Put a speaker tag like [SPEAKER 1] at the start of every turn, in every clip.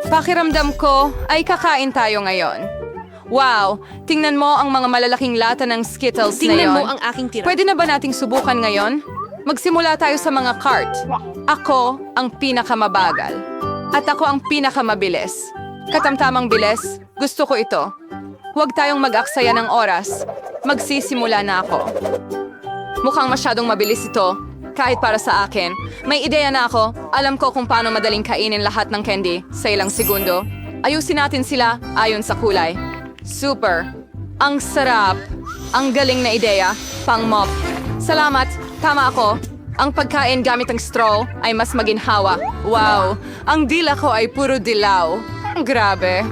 [SPEAKER 1] Pakiramdam ko ay kakain tayo ngayon. Wow, tingnan mo ang mga malalaking lata ng Skittles na
[SPEAKER 2] Tingnan
[SPEAKER 1] yon.
[SPEAKER 2] mo ang aking tira.
[SPEAKER 1] Pwede na ba nating subukan ngayon? Magsimula tayo sa mga cart. Ako ang pinakamabagal. At ako ang pinakamabilis. Katamtamang bilis, gusto ko ito. Huwag tayong mag-aksaya ng oras. Magsisimula na ako. Mukhang masyadong mabilis ito. Kahit para sa akin. May ideya na ako. Alam ko kung paano madaling kainin lahat ng candy sa ilang segundo. Ayusin natin sila ayon sa kulay. Super. Ang sarap. Ang galing na ideya. Pang-mop. Salamat. Tama ako. Ang pagkain gamit ang straw ay mas maginhawa. Wow. Ang dila ko ay puro dilaw. Grabe.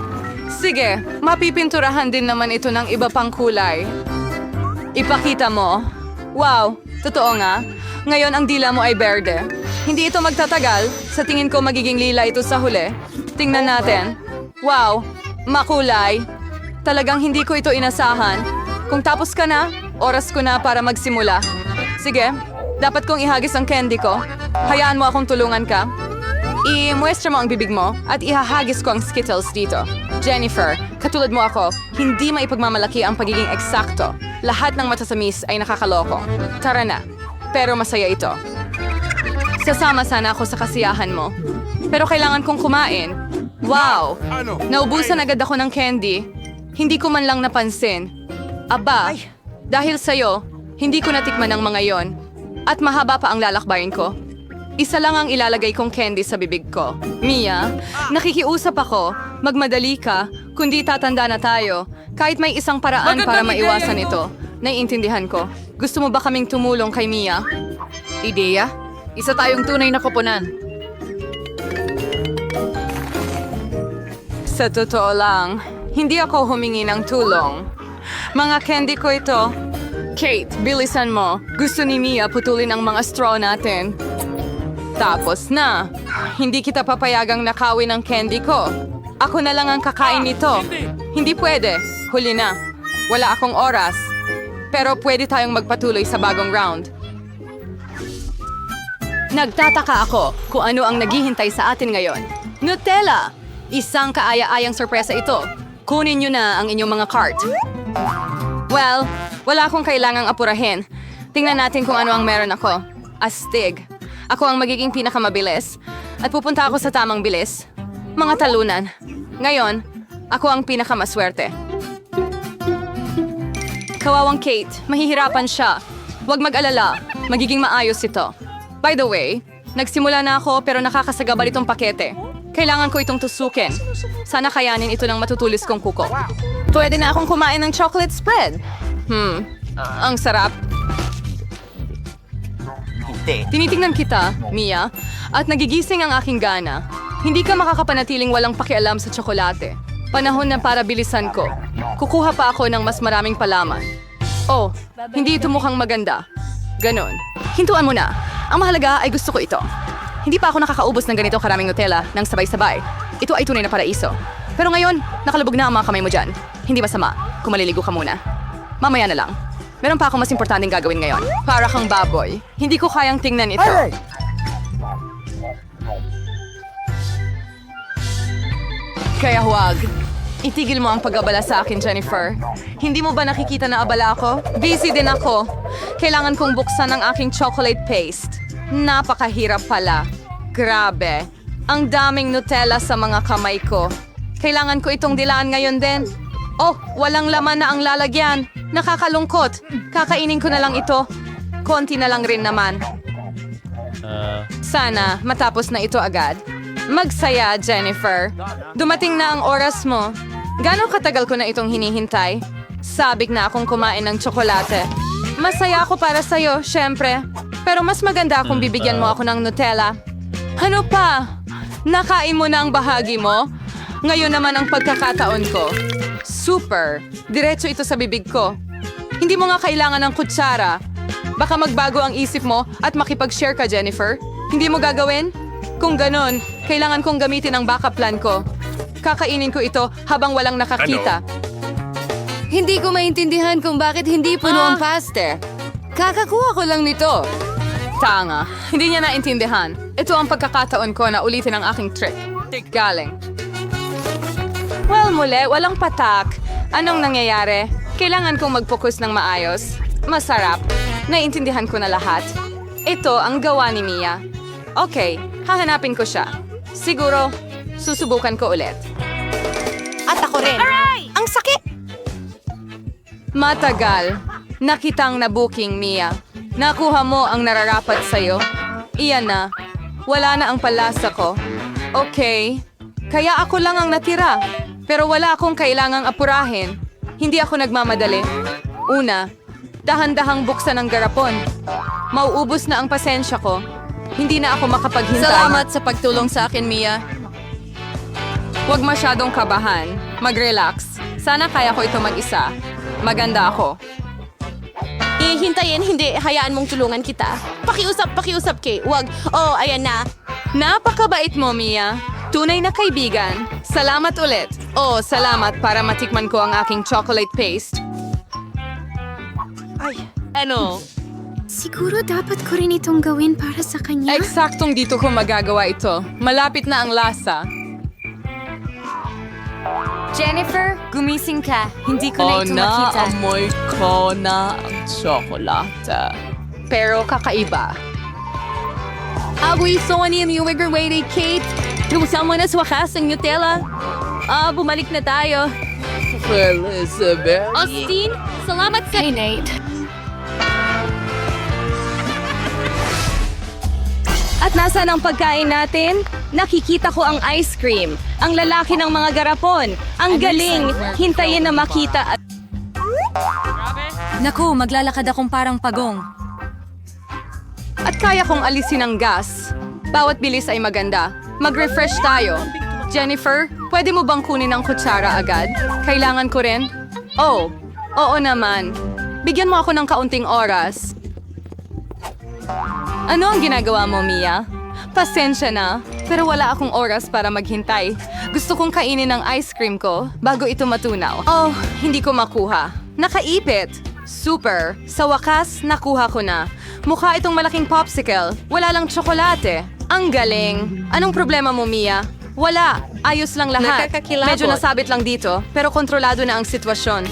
[SPEAKER 1] Sige, mapipinturahan din naman ito ng iba pang kulay. Ipakita mo. Wow, totoo nga. Ngayon ang dila mo ay berde. Hindi ito magtatagal. Sa tingin ko magiging lila ito sa huli. Tingnan natin. Wow, makulay. Talagang hindi ko ito inasahan. Kung tapos ka na, oras ko na para magsimula. Sige, dapat kong ihagis ang candy ko. Hayaan mo akong tulungan ka. I-muestra mo ang bibig mo at ihahagis ko ang Skittles dito. Jennifer, katulad mo ako, hindi maipagmamalaki ang pagiging eksakto. Lahat ng matasamis ay nakakaloko. Tara na. Pero masaya ito. Sasama sana ako sa kasiyahan mo. Pero kailangan kong kumain. Wow! Naubusan agad ako ng candy. Hindi ko man lang napansin. Aba, dahil sa'yo, hindi ko natikman ang mga yon. At mahaba pa ang lalakbayin ko. Isa lang ang ilalagay kong candy sa bibig ko. Mia, nakikiusap ako. Magmadali ka, kundi tatanda na tayo. Kahit may isang paraan para maiwasan ito. Naiintindihan ko. Gusto mo ba kaming tumulong kay Mia?
[SPEAKER 2] Ideya? Isa tayong tunay na koponan.
[SPEAKER 1] Sa totoo lang, hindi ako humingi ng tulong. Mga candy ko ito. Kate, bilisan mo. Gusto ni Mia putulin ang mga straw natin. Tapos na. Hindi kita papayagang nakawin ang candy ko. Ako na lang ang kakain nito. Hindi pwede. Huli na. Wala akong oras. Pero pwede tayong magpatuloy sa bagong round. Nagtataka ako kung ano ang naghihintay sa atin ngayon. Nutella! Isang kaaya-ayang sorpresa ito. Kunin nyo na ang inyong mga cart. Well, wala akong kailangang apurahin. Tingnan natin kung ano ang meron ako. Astig. Ako ang magiging pinakamabilis. At pupunta ako sa tamang bilis. Mga talunan. Ngayon, ako ang pinakamaswerte. Kawawang Kate, mahihirapan siya. Huwag mag-alala, magiging maayos ito. By the way, nagsimula na ako pero nakakasagabal itong pakete. Kailangan ko itong tusukin. Sana kayanin ito ng matutulis kong kuko. Pwede na akong kumain ng chocolate spread. Ang sarap. Tinitingnan kita, Mia, at nagigising ang aking gana. Hindi ka makakapanatiling walang pakialam sa tsokolate. Panahon na para bilisan ko. Kukuha pa ako ng mas maraming palaman. Oh, hindi ito mukhang maganda. Ganon. Hintuan mo na. Ang mahalaga ay gusto ko ito. Hindi pa ako nakakaubos ng ganito karaming Nutella ng sabay-sabay. Ito ay tunay na paraiso. Pero ngayon, nakalubog na ang mga kamay mo dyan. Hindi masama kung maliligo ka muna. Mamaya na lang. Meron pa akong mas importanteng gagawin ngayon. Para kang baboy. Hindi ko kayang tingnan ito. Kaya huwag. Itigil mo ang pag-abala sa akin, Jennifer. Hindi mo ba nakikita na abala ako? Busy din ako. Kailangan kong buksan ang aking chocolate paste. Napakahirap pala. Grabe. Ang daming Nutella sa mga kamay ko. Kailangan ko itong dilaan ngayon din. Oh, walang laman na ang lalagyan. Nakakalungkot. Kakainin ko na lang ito. Konti na lang rin naman. Sana matapos na ito agad. Magsaya, Jennifer. Dumating na ang oras mo. Gano'ng katagal ko na itong hinihintay? Sabik na akong kumain ng tsokolate. Masaya ako para sa'yo, syempre. Pero mas maganda kung bibigyan mo ako ng Nutella. Ano pa? Nakain mo na ang bahagi mo? Ngayon naman ang pagkakataon ko. Super! Diretso ito sa bibig ko. Hindi mo nga kailangan ng kutsara. Baka magbago ang isip mo at makipag-share ka, Jennifer. Hindi mo gagawin? Kung ganon, kailangan kong gamitin ang backup plan ko. Kakainin ko ito habang walang nakakita. Hindi ko maintindihan kung bakit hindi puno ang paste. Kakakuha ko lang nito. Tanga, hindi niya naintindihan. Ito ang pagkakataon ko na ulitin ang aking trick. Galing. Well, muli, walang patak. Anong nangyayari? Kailangan kong mag-focus ng maayos. Masarap. Naiintindihan ko na lahat. Ito ang gawa ni Mia. Okay, hahanapin ko siya. Siguro, susubukan ko ulit.
[SPEAKER 3] At ako rin. Ang sakit!
[SPEAKER 1] Matagal. Nakitang na-booking, Mia. Nakuha mo ang nararapat sa'yo. Iyan na. Wala na ang palasa ko. Okay. Kaya ako lang ang natira. Pero wala akong kailangang apurahin. Hindi ako nagmamadali. Una, dahan-dahang buksan ang garapon. Mauubos na ang pasensya ko. Hindi na ako makapaghintay.
[SPEAKER 2] Salamat sa pagtulong sa akin, Mia.
[SPEAKER 1] Huwag masyadong kabahan. Mag-relax. Sana kaya ko ito mag-isa. Maganda ako.
[SPEAKER 3] Hintayin, hindi. Hayaan mong tulungan kita. Pakiusap, Kay. Wag. Oh, ayan na.
[SPEAKER 1] Napakabait mo, Mia. Tunay na kaibigan. Salamat ulit. Oh, salamat para matikman ko ang aking chocolate paste.
[SPEAKER 3] Ano?
[SPEAKER 4] Siguro dapat ko rin itong gawin para sa kanya.
[SPEAKER 1] Eksaktong dito ko magagawa ito. Malapit na ang lasa.
[SPEAKER 4] Jennifer, gumising ka. Hindi ko na ito makita.
[SPEAKER 1] Amoy ko na ang tsokolate. Pero kakaiba.
[SPEAKER 3] Agoy, so ano yung wigger waiting, Kate? Lumusama na sa wakas ang Nutella. Bumalik na tayo.
[SPEAKER 1] Elizabeth.
[SPEAKER 3] Austin, salamat sa...
[SPEAKER 4] Hey, Nate.
[SPEAKER 3] At nasaan ang pagkain natin? Nakikita ko ang ice cream. Ang lalaki ng mga garapon. Ang galing. Hintayin na makita at...
[SPEAKER 4] Naku, maglalakad akong parang pagong.
[SPEAKER 1] At kaya kong alisin ang gas. Bawat bilis ay maganda. Mag-refresh tayo. Jennifer, pwede mo bang kunin ang kutsara agad? Kailangan ko rin? Oh, oo naman. Bigyan mo ako ng kaunting oras. Ano ang ginagawa mo, Mia? Pasensya na, pero wala akong oras para maghintay. Gusto kong kainin ang ice cream ko bago ito matunaw. Oh, hindi ko makuha. Nakaipit. Super. Sa wakas, nakuha ko na. Mukha itong malaking popsicle. Wala lang tsokolate. Ang galing. Anong problema mo, Mia? Wala. Ayos lang lahat.
[SPEAKER 3] Nakakakilabot.
[SPEAKER 1] Medyo nasabit lang dito, pero kontrolado na ang sitwasyon.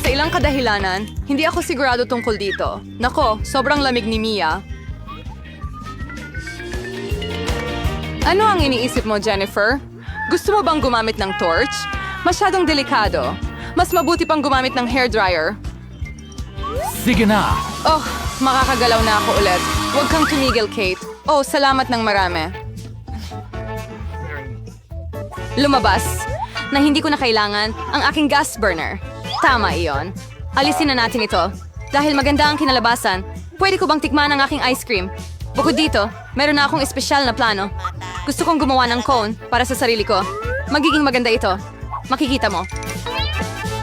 [SPEAKER 1] Sa ilang kadahilanan, hindi ako sigurado tungkol dito. Nako, sobrang lamig ni Mia. Ano ang iniisip mo, Jennifer? Gusto mo bang gumamit ng torch? Masyadong delikado. Mas mabuti pang gumamit ng hairdryer.
[SPEAKER 5] Sige na!
[SPEAKER 1] Oh, makakagalaw na ako ulit. Huwag kang tumigil, Kate. Oh, salamat ng marami. Lumabas na hindi ko na kailangan ang aking gas burner. Tama iyon. Alisin na natin ito. Dahil maganda ang kinalabasan, pwede ko bang tikman ang aking ice cream? Bukod dito, meron na akong espesyal na plano. Gusto kong gumawa ng cone para sa sarili ko. Magiging maganda ito. Makikita mo.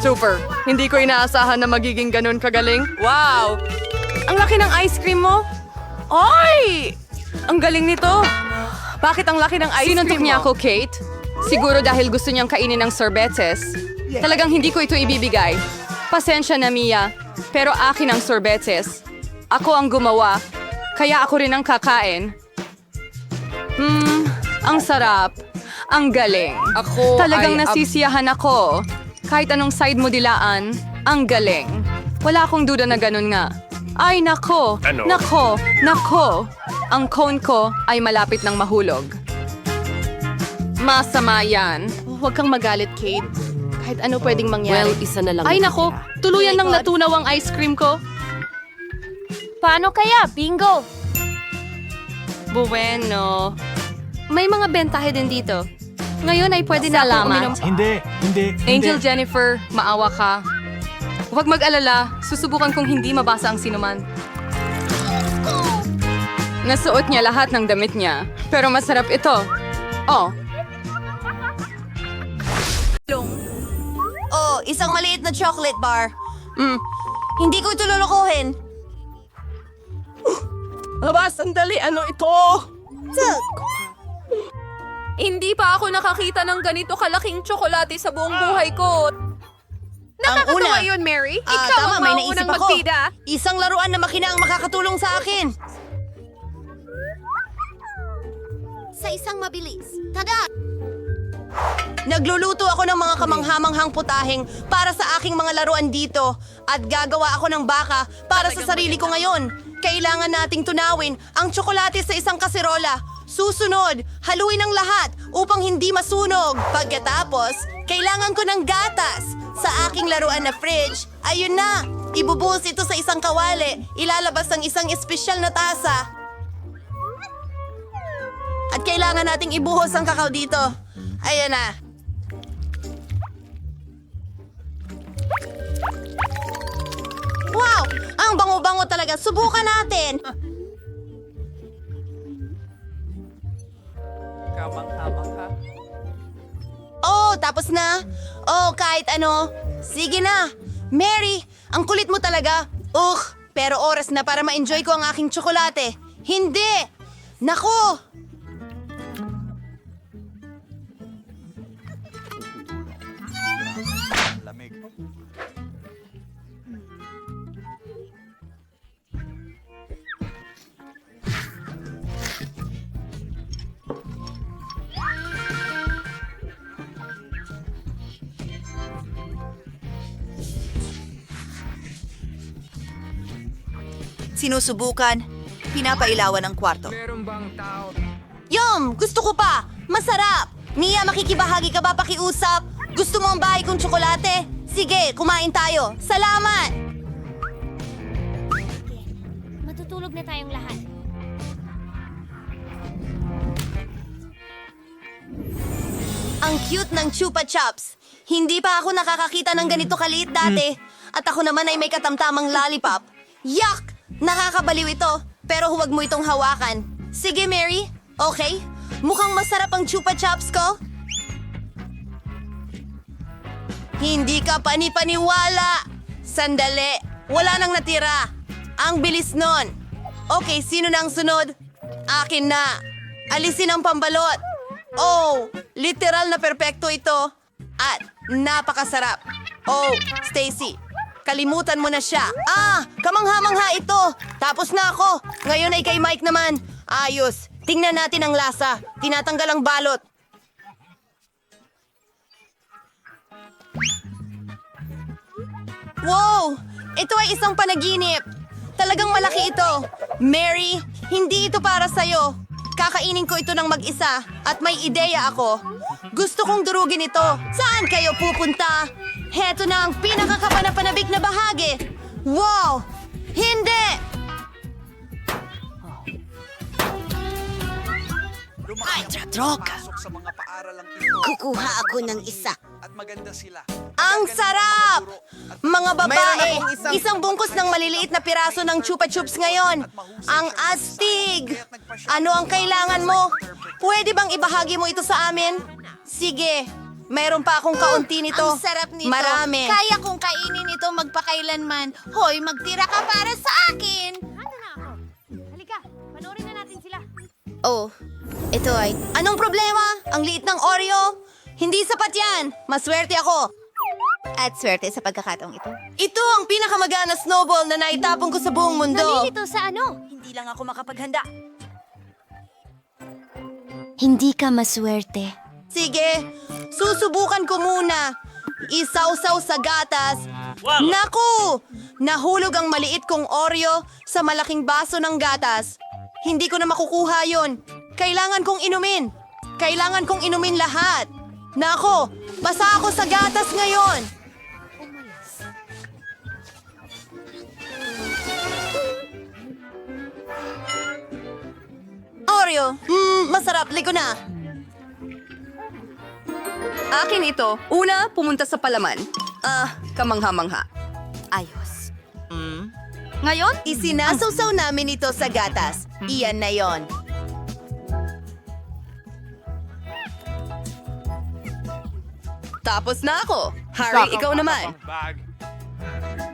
[SPEAKER 1] Super. Hindi ko inaasahan na magiging ganun kagaling. Wow! Ang laki ng ice cream mo. Oy! Ang galing nito. Bakit ang laki ng ice cream mo? Sinuntok niya ako, Kate. Siguro dahil gusto niyang kainin ng sorbetes. Talagang hindi ko ito ibibigay. Pasensya na, Mia. Pero akin ang sorbetes. Ako ang gumawa. Kaya ako rin ang kakain. Ang sarap. Ang galing. Talagang nasisiyahan ako. Kahit anong side mo dilaan, ang galing. Wala akong duda na ganun nga. Ay, nako!
[SPEAKER 5] Ano?
[SPEAKER 1] Nako! Nako! Ang cone ko ay malapit ng mahulog. Masama yan.
[SPEAKER 3] Huwag kang magalit, Kate. Kahit ano pwedeng mangyari.
[SPEAKER 2] isa na lang.
[SPEAKER 3] Ay nako, tuluyan nang natunaw ang ice cream ko. Paano kaya? Bingo!
[SPEAKER 1] Bueno.
[SPEAKER 3] May mga bentahe din dito. Ngayon ay pwede na akong uminom.
[SPEAKER 5] Hindi.
[SPEAKER 1] Angel Jennifer, maawa ka. Huwag mag-alala, susubukan kong hindi mabasa ang sinuman. Nasuot niya lahat ng damit niya, pero masarap ito. Oh,
[SPEAKER 6] Oh, isang maliit na chocolate bar. Hindi ko ito lulukuhin.
[SPEAKER 3] Aba, sandali, ano ito? Hindi pa ako nakakita ng ganito kalaking tsokolate sa buong buhay ko. Nakakatawa
[SPEAKER 6] una.
[SPEAKER 3] yun, Mary.
[SPEAKER 6] Ah,
[SPEAKER 3] Ikaw
[SPEAKER 6] tama,
[SPEAKER 3] ang
[SPEAKER 6] may
[SPEAKER 3] mauunang
[SPEAKER 6] naisip ako.
[SPEAKER 3] magpida.
[SPEAKER 6] Isang laruan na makina ang makakatulong sa akin. sa isang mabilis. Tada! Nagluluto ako ng mga kamanghamanghang putahing para sa aking mga laruan dito at gagawa ako ng baka para sa sarili ko ngayon. Kailangan nating tunawin ang tsokolate sa isang kaserola. Susunod, haluin ang lahat upang hindi masunog. Pagkatapos, kailangan ko ng gatas sa aking laruan na fridge. Ayun na, ibubuhos ito sa isang kawali. Ilalabas ang isang espesyal na tasa. At kailangan nating ibuhos ang kakao dito. Ayan na. Wow! Ang bango-bango talaga. Subukan natin. Oh, tapos na? Oh, kahit ano. Sige na. Mary, ang kulit mo talaga. Pero oras na para ma-enjoy ko ang aking tsokolate. Hindi! Naku!
[SPEAKER 7] Sinusubukan, pinapailawan ang kwarto.
[SPEAKER 6] Yum! Gusto ko pa! Masarap! Mia, makikibahagi ka ba pakiusap? Gusto mo ang bahay kong tsokolate? Sige, kumain tayo. Salamat!
[SPEAKER 4] Matutulog na tayong lahat.
[SPEAKER 6] Ang cute ng Chupa Chups. Hindi pa ako nakakakita ng ganito kaliit dati. At ako naman ay may katamtamang lollipop. Yuck! Nakakabaliw ito, pero huwag mo itong hawakan. Sige, Mary. Okay? Mukhang masarap ang Chupa Chups ko. Hindi ka panipaniwala. Sandali. Wala nang natira. Ang bilis nun. Okay, sino na ang sunod? Akin na. Alisin ang pambalot. Oh, literal na perpekto ito. At napakasarap. Oh, Stacy, kalimutan mo na siya. Kamangha-mangha ito. Tapos na ako. Ngayon ay kay Mike naman. Ayos. Tingnan natin ang lasa. Tinatanggal ang balot. Wow! Ito ay isang panaginip. Talagang malaki ito. Mary, hindi ito para sa'yo. Kakainin ko ito ng mag-isa at may ideya ako. Gusto kong durugin ito. Saan kayo pupunta? Heto na ang pinakakapanapanabik na bahagi. Wow! Hindi!
[SPEAKER 7] Ay, droga! Kukuha ako ng isa.
[SPEAKER 6] Ang sarap! Mga babae, isang bungkus ng maliliit na piraso ng Chupa Chups ngayon. Ang astig! Ano ang kailangan mo? Pwede bang ibahagi mo ito sa amin? Sige, mayroon pa akong kaunti nito.
[SPEAKER 7] Ang sarap nito.
[SPEAKER 6] Marami.
[SPEAKER 7] Kaya kong kainin ito magpakailanman. Hoy, magtira ka para sa akin!
[SPEAKER 4] Handa na ako. Halika, panoorin na natin sila.
[SPEAKER 7] Oh, ito ay...
[SPEAKER 6] Anong problema? Ang liit ng Oreo? Hindi sapat yan. Maswerte ako.
[SPEAKER 7] At swerte sa pagkakataong ito.
[SPEAKER 6] Ito ang pinakamagana snowball na naitapon ko sa buong mundo.
[SPEAKER 4] Nalilito sa ano?
[SPEAKER 7] Hindi lang ako makapaghanda.
[SPEAKER 4] Hindi ka maswerte.
[SPEAKER 6] Sige, susubukan ko muna. Isawsaw sa gatas. Naku! Nahulog ang maliit kong Oreo sa malaking baso ng gatas. Hindi ko na makukuha yon. Kailangan kong inumin. Kailangan kong inumin lahat. Nako, basa ako sa gatas ngayon. Oreo, masarap. Ligo na.
[SPEAKER 1] Akin ito. Una, pumunta sa palaman. Kamangha-mangha.
[SPEAKER 7] Ayos.
[SPEAKER 6] Ngayon, isinasawsaw namin ito sa gatas. Iyan na yon. Tapos na ako. Harry, ikaw naman.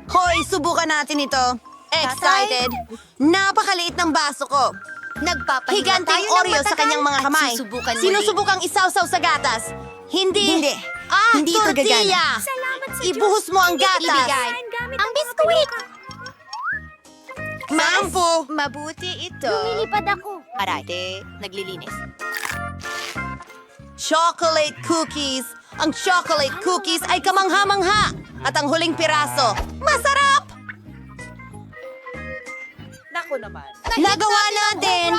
[SPEAKER 6] Hoy, subukan natin ito. Excited? Napakaliit ng baso ko.
[SPEAKER 7] Nagpapahinga
[SPEAKER 6] Higanteng
[SPEAKER 7] tayo ng
[SPEAKER 6] Oreo sa
[SPEAKER 7] matagal
[SPEAKER 6] kanyang mga
[SPEAKER 7] at
[SPEAKER 6] kamay.
[SPEAKER 7] susubukan muli.
[SPEAKER 6] Sinusubukang isawsaw sa gatas. Hindi.
[SPEAKER 7] Hindi. Hindi ito
[SPEAKER 6] tortilla.
[SPEAKER 7] gagana.
[SPEAKER 4] Salamat sa
[SPEAKER 6] Ibuhos mo ang gatas.
[SPEAKER 7] Ibigay.
[SPEAKER 4] Ang biskuit!
[SPEAKER 6] Sampu!
[SPEAKER 7] Mabuti ito.
[SPEAKER 4] Lumilipad ako.
[SPEAKER 7] Arate, naglilinis.
[SPEAKER 6] Chocolate cookies! Ang chocolate cookies ay kamangha-mangha! At ang huling piraso, masarap! Nagawa natin!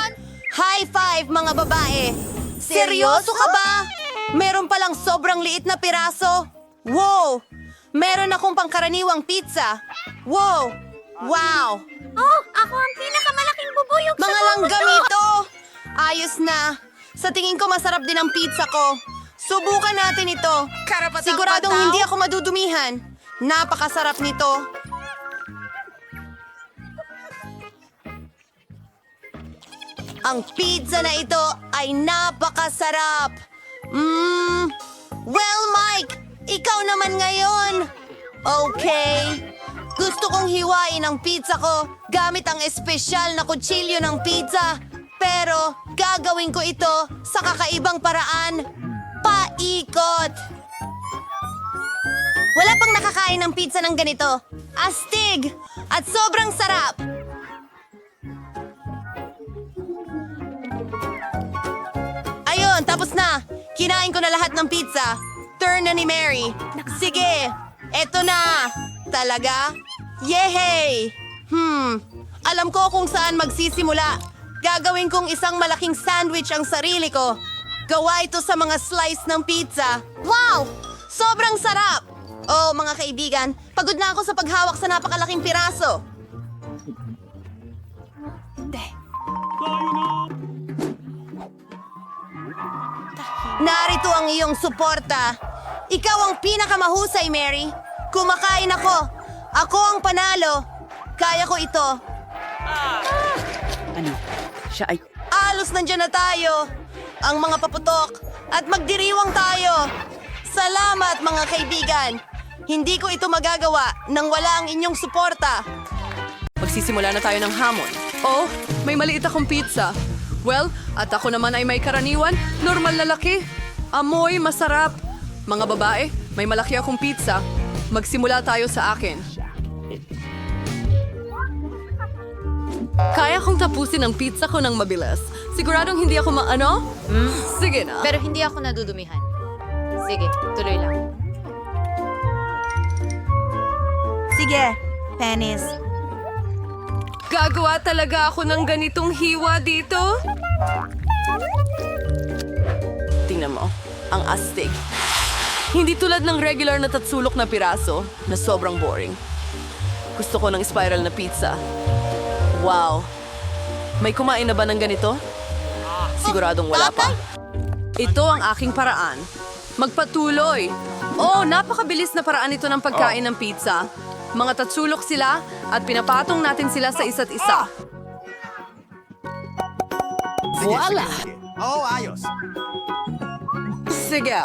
[SPEAKER 6] High five, mga babae! Seryoso ka ba? Meron palang sobrang liit na piraso? Wow! Meron akong pangkaraniwang pizza! Wow! Wow!
[SPEAKER 4] Oh, ako ang pinakamalaking bubuyog sa
[SPEAKER 6] Mga
[SPEAKER 4] buong
[SPEAKER 6] langgam
[SPEAKER 4] mundo.
[SPEAKER 6] ito! Ayos na! Sa tingin ko masarap din ang pizza ko. Subukan natin ito. Siguradong hindi ako madudumihan. Napakasarap nito. Ang pizza na ito ay napakasarap. Well, Mike, ikaw naman ngayon. Okay. Gusto kong hiwain ang pizza ko gamit ang espesyal na kutsilyo ng pizza. Pero gagawin ko ito sa kakaibang paraan. Paikot. Wala pang nakakain ng pizza ng ganito. Astig at sobrang sarap. Ayun, tapos na. Kinain ko na lahat ng pizza. Turn na ni Mary. Sige, eto na. Talaga? Yehey! Alam ko kung saan magsisimula. Gagawin kong isang malaking sandwich ang sarili ko. Gawa ito sa mga slice ng pizza. Wow! Sobrang sarap! Oh, mga kaibigan, pagod na ako sa paghawak sa napakalaking piraso. Narito ang iyong suporta. Ikaw ang pinakamahusay, Mary. Kumakain ako. Ako ang panalo. Kaya ko ito. Alos nandiyan na tayo. Ang mga paputok. At magdiriwang tayo. Salamat, mga kaibigan. Hindi ko ito magagawa nang wala ang inyong suporta.
[SPEAKER 1] Magsisimula na tayo ng hamon. Oh, may maliit akong pizza. Well, at ako naman ay may karaniwan, normal na laki. Amoy, masarap. Mga babae, may malaki akong pizza. Magsimula tayo sa akin. Kaya kong tapusin ang pizza ko ng mabilis. Siguradong hindi ako maano? Sige na.
[SPEAKER 2] Pero hindi ako nadudumihan. Sige, tuloy lang.
[SPEAKER 6] Sige, Penis.
[SPEAKER 1] Gagawa talaga ako ng ganitong hiwa dito? Tingnan mo, ang astig. Hindi tulad ng regular na tatsulok na piraso na sobrang boring. Gusto ko ng spiral na pizza. Wow! May kumain na ba ng ganito? Siguradong wala pa. Ito ang aking paraan. Magpatuloy! Oh, napakabilis na paraan ito ng pagkain ng pizza. Mga tatsulok sila at pinapatong natin sila sa isa't isa. Voila!
[SPEAKER 5] Oh, ayos.
[SPEAKER 1] Sige.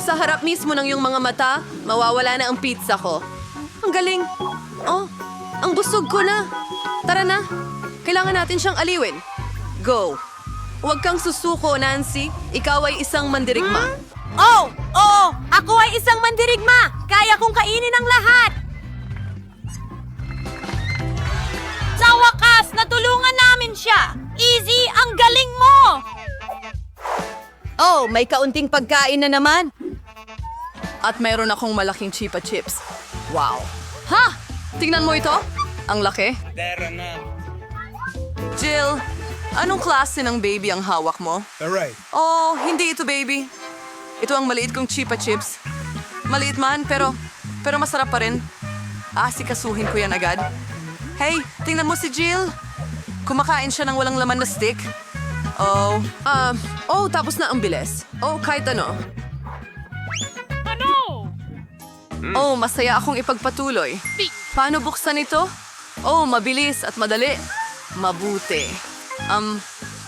[SPEAKER 1] Sa harap mismo ng iyong mga mata, mawawala na ang pizza ko. Ang galing. Oh, ang busog ko na. Tara na. Kailangan natin siyang aliwin. Go. Huwag kang susuko, Nancy. Ikaw ay isang mandirigma.
[SPEAKER 3] Oh! Oo! Ako ay isang mandirigma! Kaya kong kainin ang lahat! Sa wakas, natulungan namin siya! Easy, ang galing mo!
[SPEAKER 1] Oh, may kaunting pagkain na naman. At mayroon akong malaking chipa chips. Wow. Ha! Tingnan mo ito. Ang laki. Jill, anong klase ng baby ang hawak mo?
[SPEAKER 5] Alright.
[SPEAKER 1] Oh, hindi ito baby. Ito ang maliit kong chipa chips. Maliit man, pero masarap pa rin. Asikasuhin ko yan agad. Hey, tingnan mo si Jill. Kumakain siya ng walang laman na stick. Tapos na ang bilis. Oh, kahit ano. Oh, masaya akong ipagpatuloy. Paano buksan ito? Oh, mabilis at madali. Mabuti.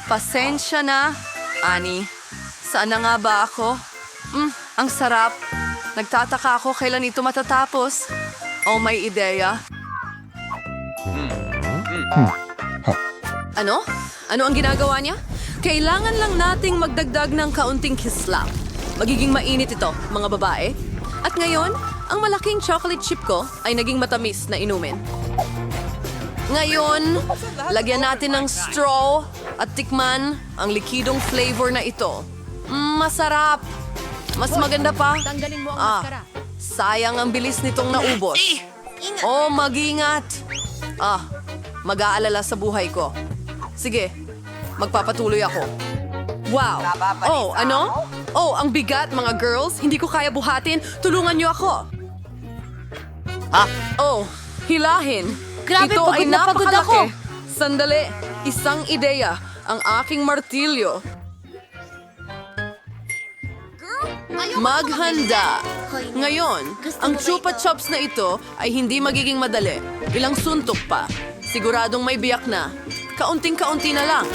[SPEAKER 1] Pasensya na, Annie. Saan na nga ba ako? Ang sarap. Nagtataka ako kailan ito matatapos. Oh, may ideya. Ano? Ano ang ginagawa niya? Kailangan lang nating magdagdag ng kaunting kislap. Magiging mainit ito, mga babae. At ngayon, ang malaking chocolate chip ko ay naging matamis na inumin.
[SPEAKER 6] Ngayon, lagyan natin ng straw at tikman ang likidong flavor na ito. Masarap. Mas maganda pa.
[SPEAKER 2] Tanggalin mo ang maskara.
[SPEAKER 6] Sayang ang bilis nitong naubos. Oh, mag-ingat. Mag-aalala sa buhay ko. Sige, magpapatuloy ako. Wow! Oh, ano? Oh, ang bigat, mga girls. Hindi ko kaya buhatin. Tulungan niyo ako. Oh, hilahin.
[SPEAKER 4] Grabe,
[SPEAKER 6] Ito ay
[SPEAKER 4] pagod na pagod
[SPEAKER 6] napakalaki.
[SPEAKER 4] ako.
[SPEAKER 6] Sandali, isang ideya. Ang aking martilyo. Maghanda. Ngayon, ang chupa chops na ito ay hindi magiging madali. Ilang suntok pa. Siguradong may biyak na. Kaunting-kaunti na lang.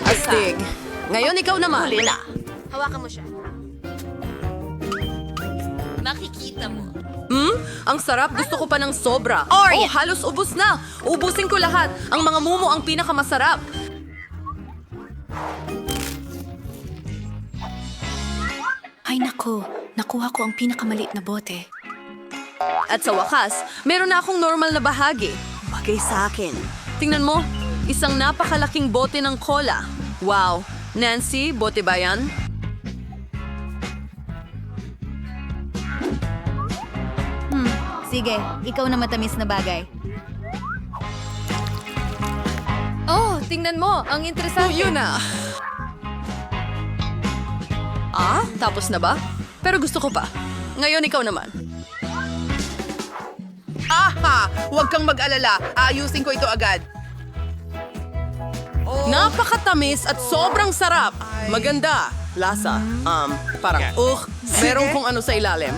[SPEAKER 6] Astig. Ngayon ikaw naman. Huli na.
[SPEAKER 7] Hawakan mo siya. Makikita mo.
[SPEAKER 6] Ang sarap. Gusto ko pa ng sobra. Oh, halos ubos na. Ubusin ko lahat. Ang mga mumo ang pinakamasarap.
[SPEAKER 4] Ay nako, nakuha ko ang pinakamaliit na bote.
[SPEAKER 6] At sa wakas, meron na akong normal na bahagi. Bagay sa akin. Tingnan mo, isang napakalaking bote ng cola. Wow. Nancy, bote ba yan?
[SPEAKER 7] Sige, ikaw na matamis na bagay.
[SPEAKER 2] Oh, tingnan mo. Ang interesante.
[SPEAKER 6] Yun na. Tapos na ba? Pero gusto ko pa. Ngayon ikaw naman.
[SPEAKER 8] Aha! Huwag kang mag-alala. Aayusin ko ito agad.
[SPEAKER 6] Napakatamis at sobrang sarap. Maganda. Lasa. Parang, meron kung ano sa ilalim.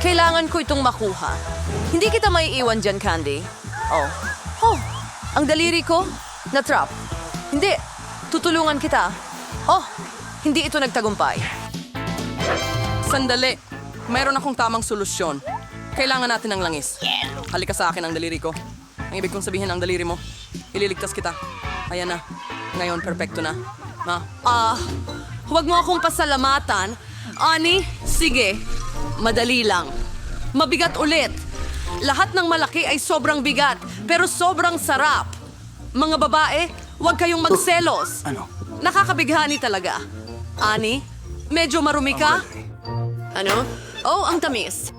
[SPEAKER 6] Kailangan ko itong makuha. Hindi kita maiiwan dyan, Candy. Oh, ang daliri ko, na-trap. Hindi, tutulungan kita. Oh, hindi ito nagtagumpay. Sandali, mayroon akong tamang solusyon. Kailangan natin ng langis. Halika sa akin ang daliri ko. Ang ibig kong sabihin ang daliri mo. Ililigtas kita. Ayan na. Ngayon, perpekto na. Huwag mo akong pasalamatan. Ani, sige. Madali lang. Mabigat ulit. Lahat ng malaki ay sobrang bigat, pero sobrang sarap. Mga babae, huwag kayong magselos.
[SPEAKER 5] Ano?
[SPEAKER 6] Nakakabighani talaga. Ani, medyo marumi ka? Ano? Oh, ang tamis.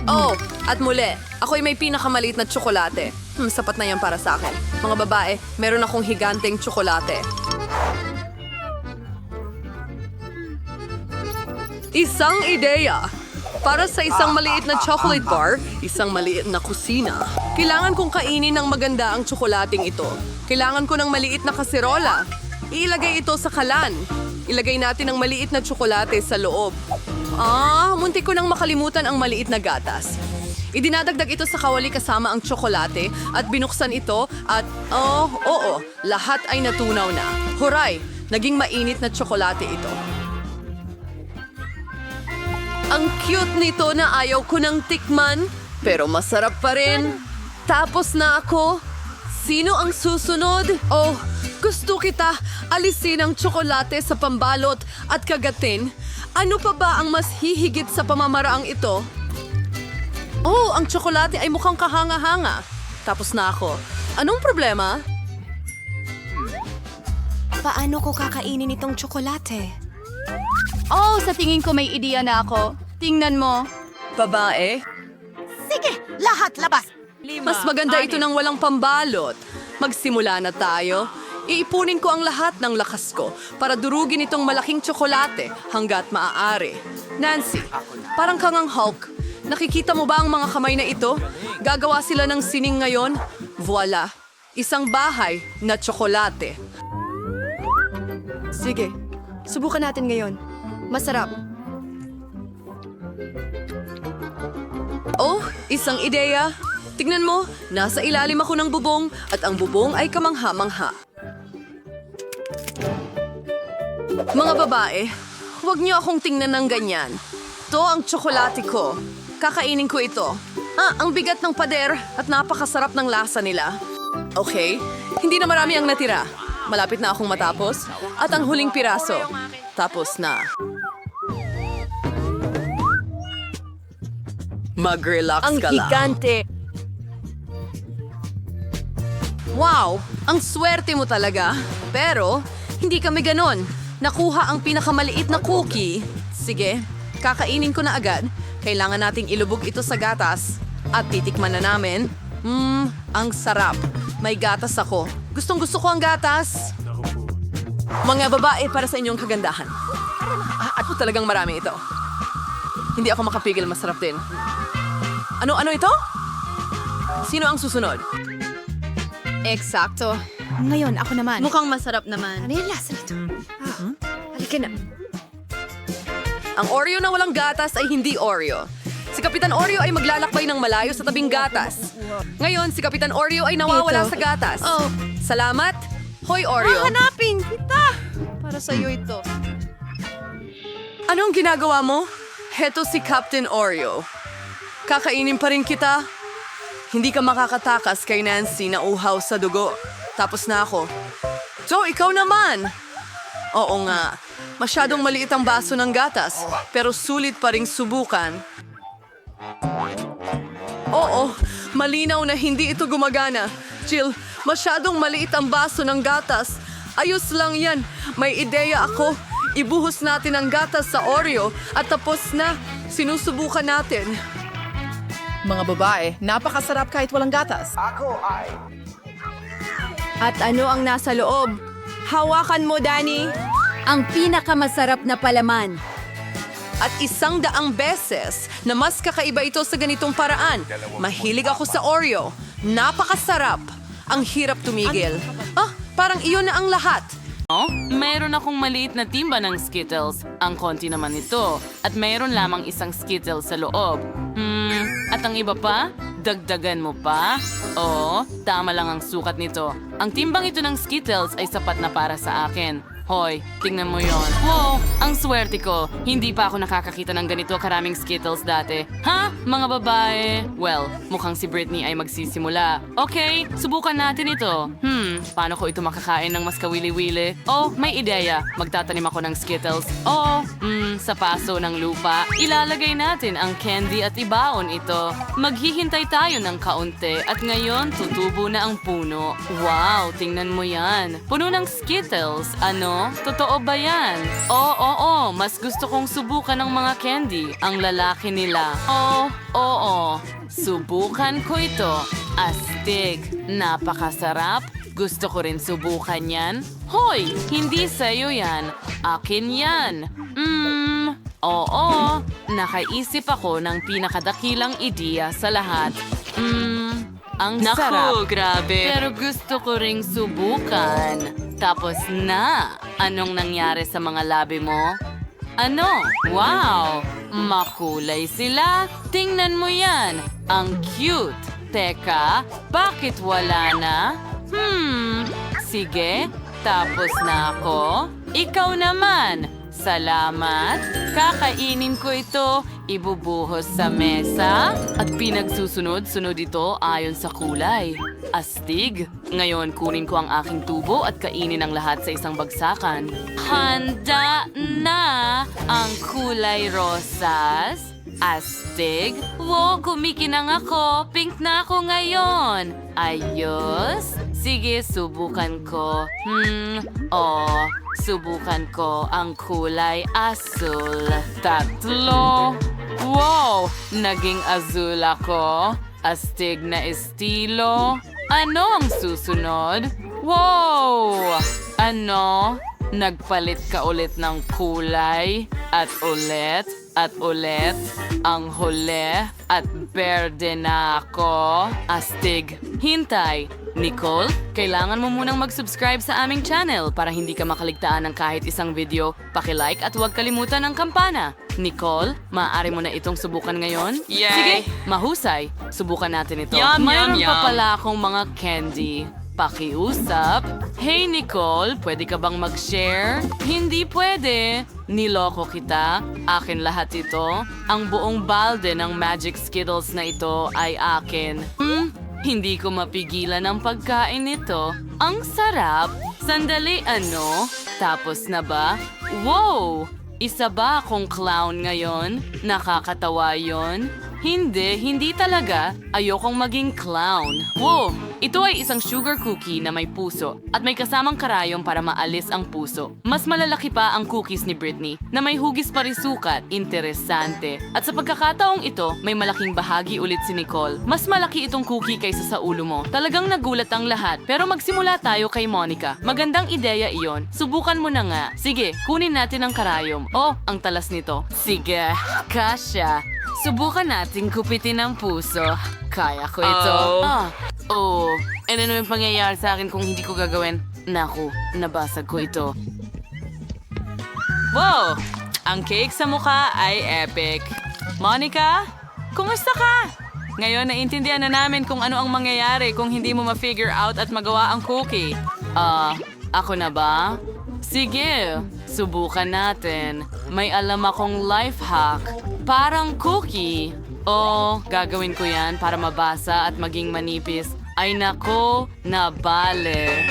[SPEAKER 6] Oh, at muli, ako'y may pinakamaliit na tsokolate. Sapat na yan para sa akin. Mga babae, meron akong higanteng tsokolate. Isang ideya. Para sa isang maliit na chocolate bar, isang maliit na kusina. Kailangan kong kainin ng maganda ang tsokolating ito. Kailangan ko ng maliit na kaserola. Ilagay ito sa kalan. Ilagay natin ang maliit na tsokolate sa loob. Muntik ko nang makalimutan ang maliit na gatas. Idinadagdag ito sa kawali kasama ang tsokolate at binuksan ito at, oo, lahat ay natunaw na. Huray, naging mainit na tsokolate ito. Ang cute nito na ayaw ko ng tikman, pero masarap pa rin. Tapos na ako. Sino ang susunod? Oh, gusto kita alisin ang tsokolate sa pambalot at kagatin. Ano pa ba ang mas hihigit sa pamamaraang ito? Oh, ang tsokolate ay mukhang kahanga-hanga. Tapos na ako. Anong problema?
[SPEAKER 3] Paano ko kakainin itong tsokolate?
[SPEAKER 4] Oh, sa tingin ko may ideya na ako. Tingnan mo.
[SPEAKER 6] Babae?
[SPEAKER 7] Sige, lahat labas.
[SPEAKER 6] Mas maganda ito nang walang pambalot. Magsimula na tayo. Iipunin ko ang lahat ng lakas ko para durugin itong malaking tsokolate hanggat maaari. Nancy, parang kang ang Hulk. Nakikita mo ba ang mga kamay na ito? Gagawa sila ng sining ngayon. Voila! Isang bahay na tsokolate.
[SPEAKER 9] Sige, subukan natin ngayon. Masarap.
[SPEAKER 6] Oh, isang ideya. Tignan mo, nasa ilalim ako ng bubong at ang bubong ay kamangha-mangha. Mga babae, huwag niyo akong tingnan ng ganyan. Ito ang tsokolate ko. Kakainin ko ito. Ang bigat ng pader at napakasarap ng lasa nila. Okay, hindi na marami ang natira. Malapit na akong matapos. At ang huling piraso.
[SPEAKER 2] Tapos na. Mag-relax ka lang.
[SPEAKER 1] Wow! Ang swerte mo talaga. Pero, hindi kami ganon. Nakuha ang pinakamaliit na cookie. Sige, kakainin ko na agad. Kailangan nating ilubog ito sa gatas. At titikman na namin. Ang sarap. May gatas ako. Gustong-gusto ko ang gatas. Mga babae para sa inyong kagandahan. At talagang marami ito. Hindi ako makapigil, masarap din. Ano ito? Sino ang susunod?
[SPEAKER 4] Eksakto. Ngayon, ako naman.
[SPEAKER 6] Mukhang masarap naman.
[SPEAKER 4] Ano yung lasa nito?
[SPEAKER 9] Halika na.
[SPEAKER 1] Ang Oreo na walang gatas ay hindi Oreo. Si Kapitan Oreo ay maglalakbay ng malayo sa tabing gatas. Ngayon, si Kapitan Oreo ay nawawala sa gatas.
[SPEAKER 4] Oh.
[SPEAKER 1] Salamat. Hoy, Oreo.
[SPEAKER 6] Hanapin kita! Para sa'yo ito.
[SPEAKER 1] Anong ginagawa mo? Heto si Captain Oreo. Kakainin pa rin kita. Hindi ka makakatakas kay Nancy na uhaw sa dugo. Tapos na ako. So, ikaw naman! Oo nga. Masyadong maliit ang baso ng gatas, pero sulit pa ring subukan. Oo, malinaw na hindi ito gumagana. Jill, masyadong maliit ang baso ng gatas. Ayos lang yan. May ideya ako. Ibuhos natin ang gatas sa Oreo at tapos na. Sinusubukan natin.
[SPEAKER 8] Mga babae, napakasarap kahit walang gatas.
[SPEAKER 6] At ano ang nasa loob? Hawakan mo, Danny.
[SPEAKER 3] Ang pinakamasarap na palaman.
[SPEAKER 1] At 100 beses na mas kakaiba ito sa ganitong paraan. Mahilig ako sa Oreo. Napakasarap. Ang hirap tumigil. Parang iyon na ang lahat.
[SPEAKER 10] Mayroon akong maliit na timba ng Skittles. Ang konti naman ito. At mayroon lamang isang Skittles sa loob. At ang iba pa? Dagdagan mo pa? Oo, tama lang ang sukat nito. Ang timbang ito ng Skittles ay sapat na para sa akin. Hoy, tingnan mo yon. Wow, ang swerte ko. Hindi pa ako nakakakita ng ganito karaming Skittles dati. Ha? Mga babae? Well, mukhang si Britney ay magsisimula. Okay, subukan natin ito. Paano ko ito makakain ng mas kawili-wili? Oh, may ideya. Magtatanim ako ng Skittles. Sa paso ng lupa. Ilalagay natin ang candy at ibaon ito. Maghihintay tayo ng kaunti at ngayon tutubo na ang puno. Wow, tingnan mo yan. Puno ng Skittles. Ano? Totoo ba yan? Oo. Mas gusto kong subukan ng mga candy. Ang lalaki nila. Oo. Subukan ko ito. Astig. Napakasarap. Gusto ko rin subukan yan. Hoy! Hindi sa'yo yan. Akin yan. Oo. Nakaisip ako ng pinakadakilang ideya sa lahat. Ang sarap. Grabe. Pero gusto ko ring subukan. Tapos na. Anong nangyari sa mga labi mo? Ano? Wow! Makulay sila. Tingnan mo yan. Ang cute. Teka, bakit wala na? Sige. Tapos na ako. Ikaw naman. Salamat. Kakainin ko ito. Ibubuhos sa mesa. At pinagsusunod-sunod ito ayon sa kulay. Astig. Ngayon kunin ko ang aking tubo at kainin ang lahat sa isang bagsakan. Handa na ang kulay rosas. Astig. Wow, kumikinang ako. Pink na ako ngayon. Ayos. Sige, subukan ko. Subukan ko ang kulay asul. 3. Wow! Naging azul ako. Astig na estilo. Ano ang susunod? Wow! Ano? Nagpalit ka ulit ng kulay? At ulit? At ulit? Ang huli? At berde na ako? Astig. Hintay. Nicole, kailangan mo munang mag-subscribe sa aming channel para hindi ka makaligtaan ng kahit isang video. Paki-like at huwag kalimutan ang kampana. Nicole, maaari mo na itong subukan ngayon? Yay!
[SPEAKER 1] Sige, mahusay. Subukan natin ito.
[SPEAKER 10] Yum,
[SPEAKER 1] Mayroon
[SPEAKER 10] yum,
[SPEAKER 1] pa
[SPEAKER 10] yum.
[SPEAKER 1] pala akong mga candy. Pakiusap. Hey Nicole, pwede ka bang mag-share? Hindi pwede. Niloko kita. Akin lahat ito. Ang buong balde ng Magic Skittles na ito ay akin. Hindi ko mapigilan ang pagkain nito. Ang sarap. Sandali, ano? Tapos na ba?
[SPEAKER 10] Wow! Isa ba akong clown ngayon? Nakakatawa yon? Hindi talaga. Ayokong maging clown. Wow! Ito ay isang sugar cookie na may puso at may kasamang karayom para maalis ang puso. Mas malalaki pa ang cookies ni Britney na may hugis pa rin sukat. Interesante. At sa pagkakataong ito, may malaking bahagi ulit si Nicole. Mas malaki itong cookie kaysa sa ulo mo. Talagang nagulat ang lahat. Pero magsimula tayo kay Monica. Magandang ideya iyon. Subukan mo na nga. Sige, kunin natin ang karayom. Oh, ang talas nito. Sige, kasya. Subukan nating kupitin ang puso. Kaya ko ito. Ano naman pangyayari sa akin kung hindi ko gagawin? Naku, nabasag ko ito. Wow! Ang cake sa mukha ay epic. Monica, kumusta ka? Ngayon, naintindihan na namin kung ano ang mangyayari kung hindi mo ma-figure out at magawa ang cookie. Ako na ba? Sige, subukan natin. May alam akong life hack. Parang cookie. Gagawin ko yan para mabasa at maging manipis. Ay nako, nabale.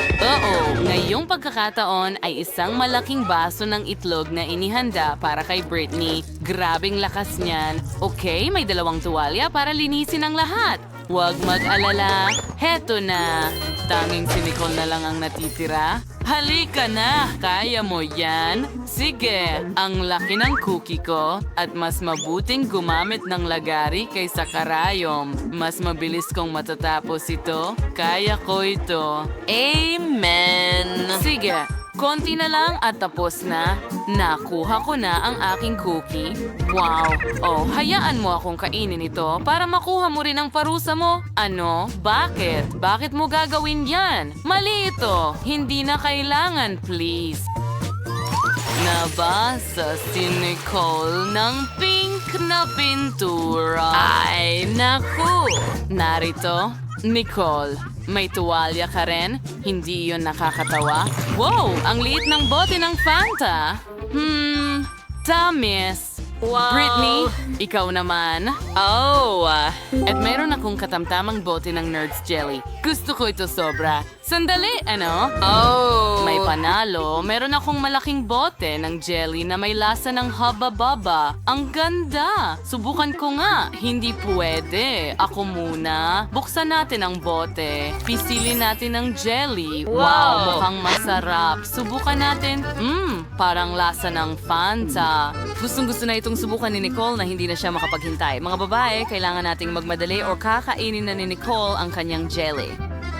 [SPEAKER 10] Ngayong pagkakataon ay isang malaking baso ng itlog na inihanda para kay Britney. Grabing lakas niyan. Okay, may 2 tuwalya para linisin ang lahat. Huwag mag-alala. Heto na. Tanging si Nicole na lang ang natitira. Halika na! Kaya mo yan? Sige, ang laki ng cookie ko at mas mabuting gumamit ng lagari kaysa karayom. Mas mabilis kong matatapos ito. Kaya ko ito. Amen! Sige, konti na lang at tapos na. Nakuha ko na ang aking cookie. Wow! Hayaan mo akong kainin ito para makuha mo rin ang parusa mo. Ano? Bakit? Bakit mo gagawin yan? Mali ito! Hindi na kailangan, please. Nabasa si Nicole ng pink na pintura. Ay, naku! Narito, Nicole. May tuwalya ka rin? Hindi yun nakakatawa? Wow! Ang liit ng bote ng Fanta! Tamis! Wow! Britney, ikaw naman. At mayroon akong katamtamang bote ng Nerds Jelly. Gusto ko ito sobra. Sandali, ano? May panalo. Meron akong malaking bote ng jelly na may lasa ng Hubba Bubba. Ang ganda! Subukan ko nga. Hindi pwede. Ako muna. Buksan natin ang bote. Pisilin natin ang jelly. Wow! Mukhang masarap. Subukan natin. Parang lasa ng Fanta. Gustong-gusto na itong subukan ni Nicole na hindi na siya makapaghintay. Mga babae, kailangan nating magmadali o kakainin na ni Nicole ang kanyang jelly.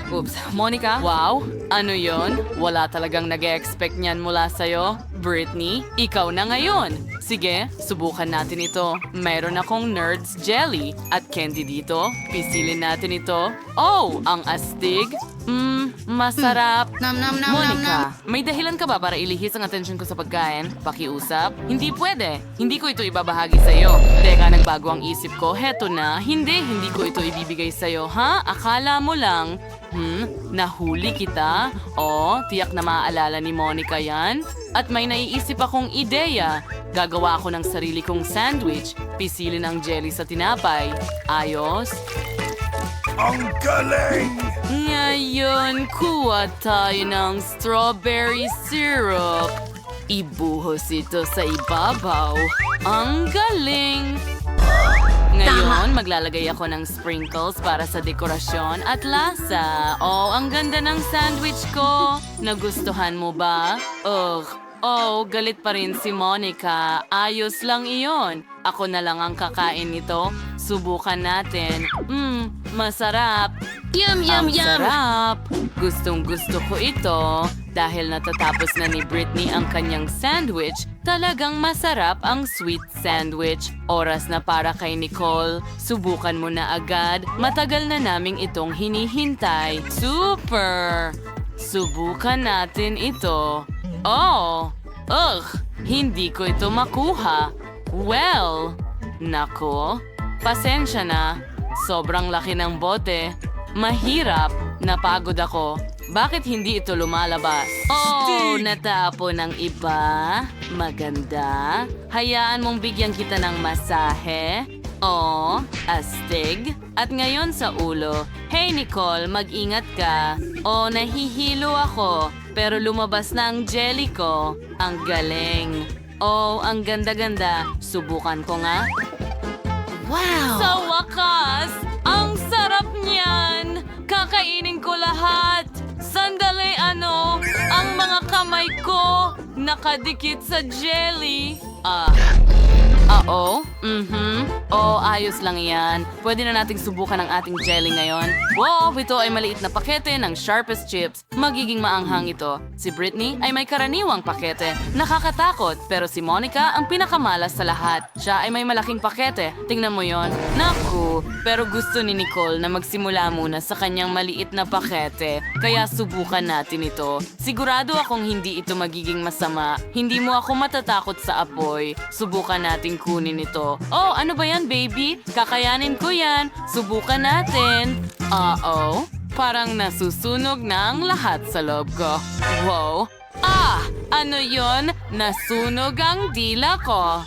[SPEAKER 10] Oops. Monica? Wow? Ano yon? Wala talagang nag-e-expect niyan mula sa'yo. Britney, ikaw na ngayon. Sige, subukan natin ito. Mayroon akong Nerds Jelly at candy dito. Pisilin natin ito. Ang astig. Masarap. Monica, may dahilan ka ba para ilihis ang atensyon ko sa pagkain? Pakiusap? Hindi pwede. Hindi ko ito ibabahagi sa'yo. Teka, nagbago ang isip ko. Heto na. Hindi ko ito ibibigay sa'yo, ha? Akala mo lang. Nahuli kita? Tiyak na maaalala ni Monica yan. At may naiisip akong ideya. Gagawa ako ng sarili kong sandwich. Pisilin ang jelly sa tinapay. Ayos?
[SPEAKER 5] Ang galing!
[SPEAKER 10] Ngayon, kuha tayo ng strawberry syrup. Ibuhos ito sa ibabaw. Ang galing! Ngayon, maglalagay ako ng sprinkles para sa dekorasyon at lasa. Ang ganda ng sandwich ko. Nagustuhan mo ba? Galit pa rin si Monica. Ayos lang iyon. Ako na lang ang kakain nito. Subukan natin. Masarap. Yum! Sarap. Gustong-gusto ko ito. Dahil natatapos na ni Britney ang kanyang sandwich, talagang masarap ang sweet sandwich. Oras na para kay Nicole. Subukan mo na agad. Matagal na naming itong hinihintay. Super! Subukan natin ito. Hindi ko ito makuha. Well, nako, pasensya na. Sobrang laki ng bote. Mahirap. Napagod ako. Bakit hindi ito lumalabas? Natapo ng iba. Maganda. Hayaan mong bigyan kita ng masahe. Astig. At ngayon sa ulo. Hey Nicole, mag-ingat ka. Nahihilo ako. pero lumabas na ang jelly ko. Ang galing. Oh, ang ganda-ganda. Subukan ko nga. Wow! Sa wakas, ang sarap niyan. Kakainin ko lahat. Sandali, ano? Ang mga kamay ko nakadikit sa jelly. Oo? Oh, ayos lang yan. Pwede na nating subukan ang ating jelly ngayon. Wow, ito ay maliit na pakete ng sharpest chips. Magiging maanghang ito. Si Britney ay may karaniwang pakete. Nakakatakot, pero si Monica ang pinakamalas sa lahat. Siya ay may malaking pakete. Tingnan mo yon. Naku, pero gusto ni Nicole na magsimula muna sa kanyang maliit na pakete. Kaya subukan natin ito. Sigurado akong hindi ito magiging masama. Hindi mo ako matatakot sa apoy. Subukan natin kunin ito. Oh, ano ba yan, baby? Kakayanin ko yan. Subukan natin. Parang nasusunog na ang lahat sa loob ko. Wow! Ano yon? Nasunog ang dila ko.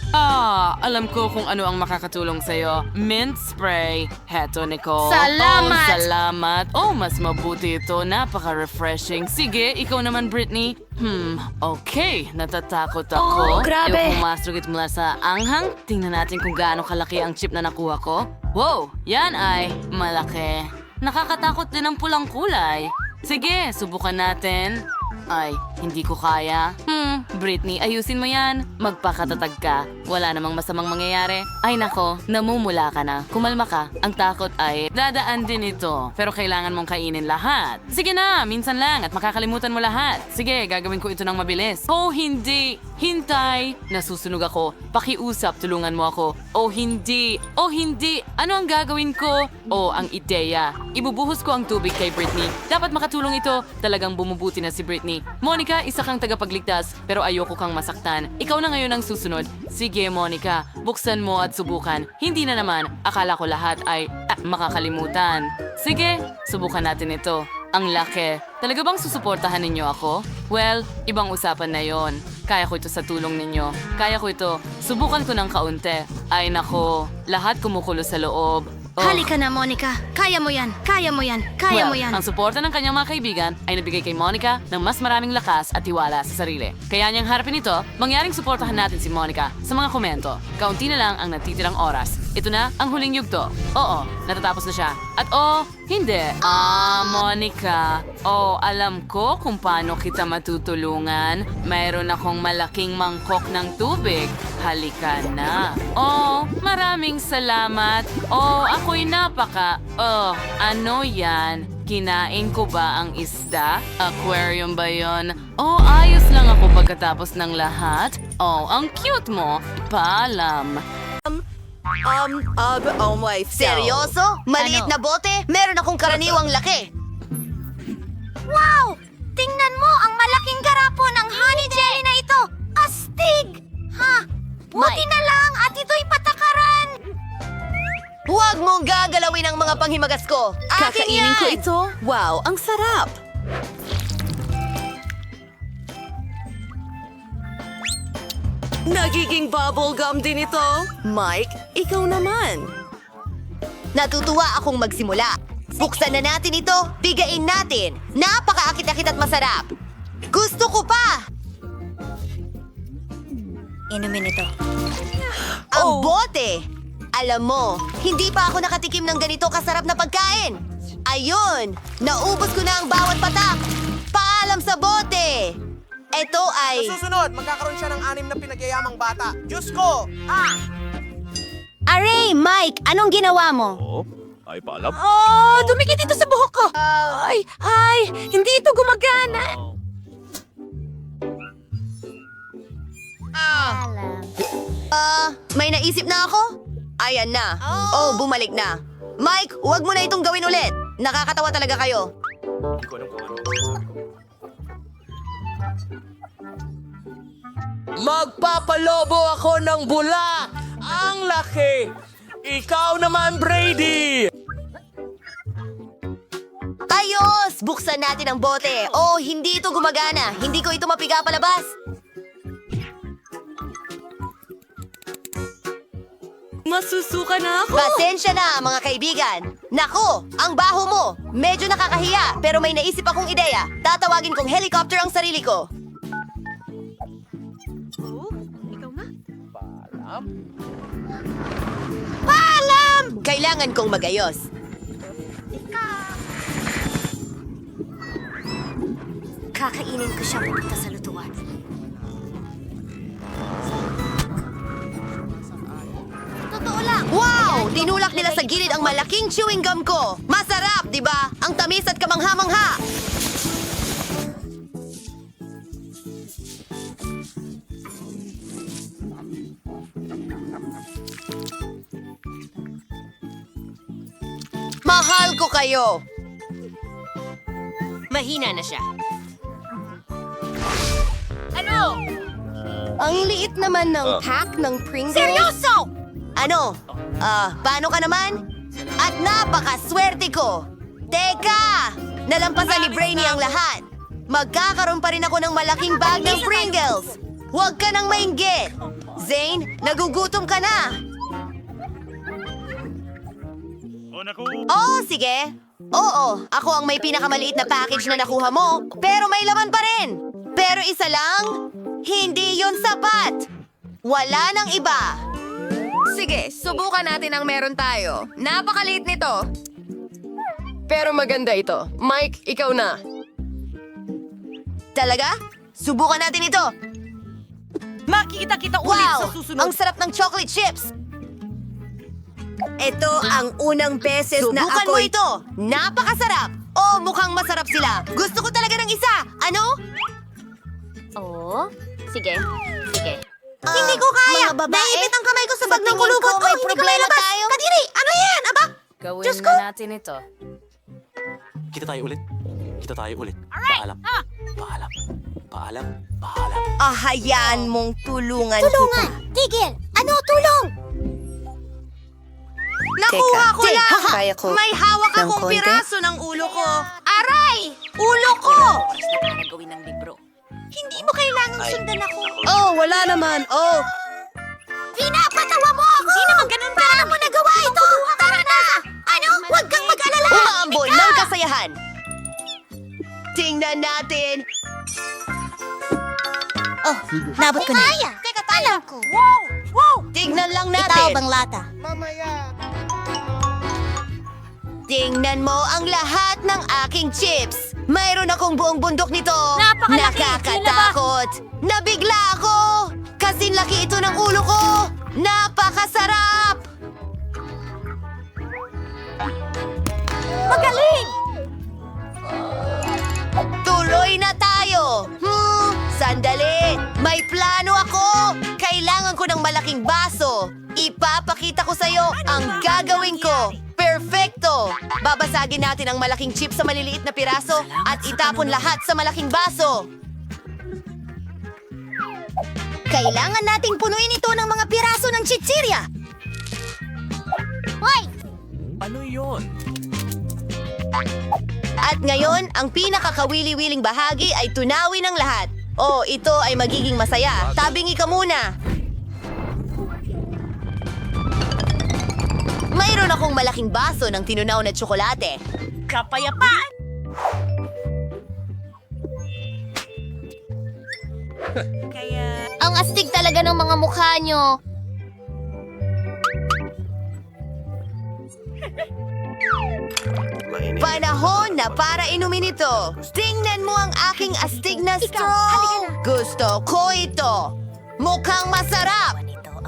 [SPEAKER 10] Alam ko kung ano ang makakatulong sa'yo. Mint spray. Heto, Nicole.
[SPEAKER 7] Salamat!
[SPEAKER 10] Oh, salamat. Oh, mas mabuti ito. Napaka-refreshing. Sige, ikaw naman, Britney. Okay. Natatakot ako.
[SPEAKER 7] Oh, grabe.
[SPEAKER 10] Pumasok ito mula sa anghang. Tingnan natin kung gaano kalaki ang chip na nakuha ko. Wow! Yan ay malaki. Nakakatakot din ang pulang kulay. Sige, subukan natin. Ay, hindi ko kaya. Britney, ayusin mo yan. Magpakatatag ka. Wala namang masamang mangyayari. Ay nako, namumula ka na. Kumalma ka. Ang takot ay dadaan din ito. Pero kailangan mong kainin lahat. Sige na, minsan lang at makakalimutan mo lahat. Sige, gagawin ko ito ng mabilis. Oh, hindi. Hintay. Nasusunog ako. Pakiusap, tulungan mo ako. Oh, hindi. Oh, hindi. Ano ang gagawin ko? Oh, ang ideya. Ibubuhos ko ang tubig kay Britney. Dapat makatulong ito. Talagang bumubuti na si Britney. Monica, isa kang tagapagligtas, pero ayoko kang masaktan. Ikaw na ngayon ang susunod. Sige, Monica, buksan mo at subukan. Hindi na naman, akala ko lahat ay makakalimutan. Sige, subukan natin ito. Ang laki. Talaga bang susuportahan ninyo ako? Well, ibang usapan na yon. Kaya ko ito sa tulong ninyo. Kaya ko ito. Subukan ko ng kaunti. Ay nako, lahat kumukulo sa loob. Oh.
[SPEAKER 7] Halika na, Monica. Kaya mo yan. Kaya mo yan. Kaya mo yan.
[SPEAKER 10] Ang suporta ng kanyang mga kaibigan ay nabigay kay Monica ng mas maraming lakas at tiwala sa sarili. Kaya niyang harapin ito, mangyaring suportahan natin si Monica sa mga komento. Kaunti na lang ang natitirang oras. Ito na ang huling yugto. Oo, natatapos na siya. At hindi. Monica. Alam ko kung paano kita matutulungan. Mayroon akong malaking mangkok ng tubig. Halika na. Maraming salamat. Ako'y ano yan? Kinain ko ba ang isda? Aquarium ba yon? Ayos lang ako pagkatapos ng lahat. Ang cute mo. Paalam.
[SPEAKER 6] Seryoso? Maliit na bote? Meron akong karaniwang laki.
[SPEAKER 7] Wow! Tingnan mo ang malaking garapon ng honey jelly na ito. Astig! Buti na lang at ito'y patakaran.
[SPEAKER 6] Huwag mong gagalawin ang mga panghimagas ko. Akin
[SPEAKER 1] Kakainin
[SPEAKER 6] yan!
[SPEAKER 1] ko ito. Wow, ang sarap! Nagiging bubblegum din ito. Mike, ikaw naman.
[SPEAKER 6] Natutuwa akong magsimula. Buksan na natin ito. Bigain natin. Napakaakit-akit at masarap. Gusto ko pa!
[SPEAKER 7] Inumin ito.
[SPEAKER 6] Ang bote! Alam mo, hindi pa ako nakatikim ng ganito kasarap na pagkain. Ayun! Naubos ko na ang bawat patak. Paalam sa bote! Ito ay...
[SPEAKER 8] Susunod, magkakaroon siya ng 6 na pinagyayamang bata. Diyos ko!
[SPEAKER 7] Aray, Mike, anong ginawa mo?
[SPEAKER 5] Ay, paalam.
[SPEAKER 3] Dumikit ito sa buhok ko. Hindi ito gumagana.
[SPEAKER 6] May naisip na ako? Ayan na. Bumalik na. Mike, huwag mo na itong gawin ulit. Nakakatawa talaga kayo.
[SPEAKER 11] Magpapalobo ako ng bula! Ang laki! Ikaw naman, Brady!
[SPEAKER 6] Ayos! Buksan natin ang bote. Hindi ito gumagana. Hindi ko ito mapiga palabas.
[SPEAKER 1] Masusuka na ako.
[SPEAKER 6] Pasensya na, mga kaibigan. Nako, ang baho mo. Medyo nakakahiya, pero may naisip akong ideya. Tatawagin kong helicopter ang sarili ko. Paalam! Kailangan kong magayos.
[SPEAKER 7] Kakainin ko siya pupunta sa lutuan. Totoo lang.
[SPEAKER 6] Wow! Tinulak nila sa gilid ang malaking chewing gum ko. Masarap, di ba? Ang tamis at kamangha-mangha. Mahal ko kayo. Mahina na siya.
[SPEAKER 7] Ano?
[SPEAKER 6] Ang liit naman ng pack ng Pringles.
[SPEAKER 7] Seryoso!
[SPEAKER 6] Ano? Paano ka naman? At napakaswerte ko! Teka! Nalampasan ni Brainy ang lahat. Magkakaroon pa rin ako ng malaking bag ng Pringles. Huwag ka nang mainggit. Zane, nagugutom ka na. Oh, sige. Oo, ako ang may pinakamaliit na package na nakuha mo, pero may laman pa rin. Pero isa lang, hindi yon sapat. Wala nang iba.
[SPEAKER 2] Sige, subukan natin ang meron tayo. Napakaliit nito. Pero maganda ito. Mike, ikaw na.
[SPEAKER 6] Talaga? Subukan natin ito.
[SPEAKER 3] Makikita-kita
[SPEAKER 6] Wow! Ang sarap ng chocolate chips! Ito ang unang beses na
[SPEAKER 7] Subukan
[SPEAKER 6] ako...
[SPEAKER 7] mo
[SPEAKER 6] ito! Napakasarap! Oh, mukhang masarap sila! Gusto ko talaga ng isa! Ano?
[SPEAKER 7] Oo? Sige. Sige.
[SPEAKER 6] Hindi ko kaya!
[SPEAKER 7] mga babae,
[SPEAKER 6] Naipit ang kamay ko sa bag ng
[SPEAKER 7] tingin
[SPEAKER 6] kulubot
[SPEAKER 7] ko
[SPEAKER 6] ko!
[SPEAKER 7] may
[SPEAKER 6] Hindi ko
[SPEAKER 7] problema
[SPEAKER 6] mailabas!
[SPEAKER 7] tayo.
[SPEAKER 6] Kadiri! Ano yan? Aba?
[SPEAKER 10] Gawin
[SPEAKER 6] Diyos
[SPEAKER 10] na
[SPEAKER 6] ko!
[SPEAKER 10] natin ito.
[SPEAKER 11] Kita tayo ulit. Kita tayo ulit. Paalam. Paalam. Paalam. Paalam.
[SPEAKER 6] Hayaan mong tulungan
[SPEAKER 7] Tulungan! Tigil! Ano? Tulong!
[SPEAKER 6] Nakuha ko
[SPEAKER 3] Teka,
[SPEAKER 6] lang!
[SPEAKER 3] kaya ko
[SPEAKER 6] May hawak
[SPEAKER 3] ng
[SPEAKER 6] akong
[SPEAKER 3] konti?
[SPEAKER 6] piraso ng ulo ko! Aray! Ulo ko!
[SPEAKER 7] Hindi mo kailangang sundan ako.
[SPEAKER 6] Oh, wala naman! Oh!
[SPEAKER 7] Pinapatawa mo ako! Hindi naman ganun ka! Paano mo nagawa ito? Tara na! Ano? Huwag kang mag-alala!
[SPEAKER 6] Umaambon ng kasayahan! Tingnan natin!
[SPEAKER 7] Oh, nabot ko na. Kaya! Teka, alam ko. Wow!
[SPEAKER 6] Tignan lang natin!
[SPEAKER 7] Itaw bang lata?
[SPEAKER 6] Tingnan mo ang lahat ng aking chips! Mayroon akong buong bundok nito!
[SPEAKER 7] Napakalaki!
[SPEAKER 6] Nakakatakot! Nabigla ako! Kasing laki ito ng ulo ko! Napakasarap!
[SPEAKER 7] Magaling!
[SPEAKER 6] Tuloy na tayo! Sandali! May plano ako! Kailangan ko ng malaking baso! Ipapakita ko sa'yo ang gagawin ko! Perfecto! Babasagin natin ang malaking chip sa maliliit na piraso at itapon lahat sa malaking baso!
[SPEAKER 7] Kailangan nating punuin ito ng mga piraso ng chichirya! Hoy!
[SPEAKER 11] Ano yon?
[SPEAKER 6] At ngayon, ang pinakakawili-wiling bahagi ay tunawin ng lahat. Oh, ito ay magiging masaya. Tabingi ka muna. Mayroon akong malaking baso ng tinunaw na tsokolate. Kapayapaan!
[SPEAKER 7] Ang astig talaga ng mga mukha nyo.
[SPEAKER 6] Panahon na para inumin ito. Tingnan mo ang aking astig na straw. Gusto ko ito. Mukhang masarap.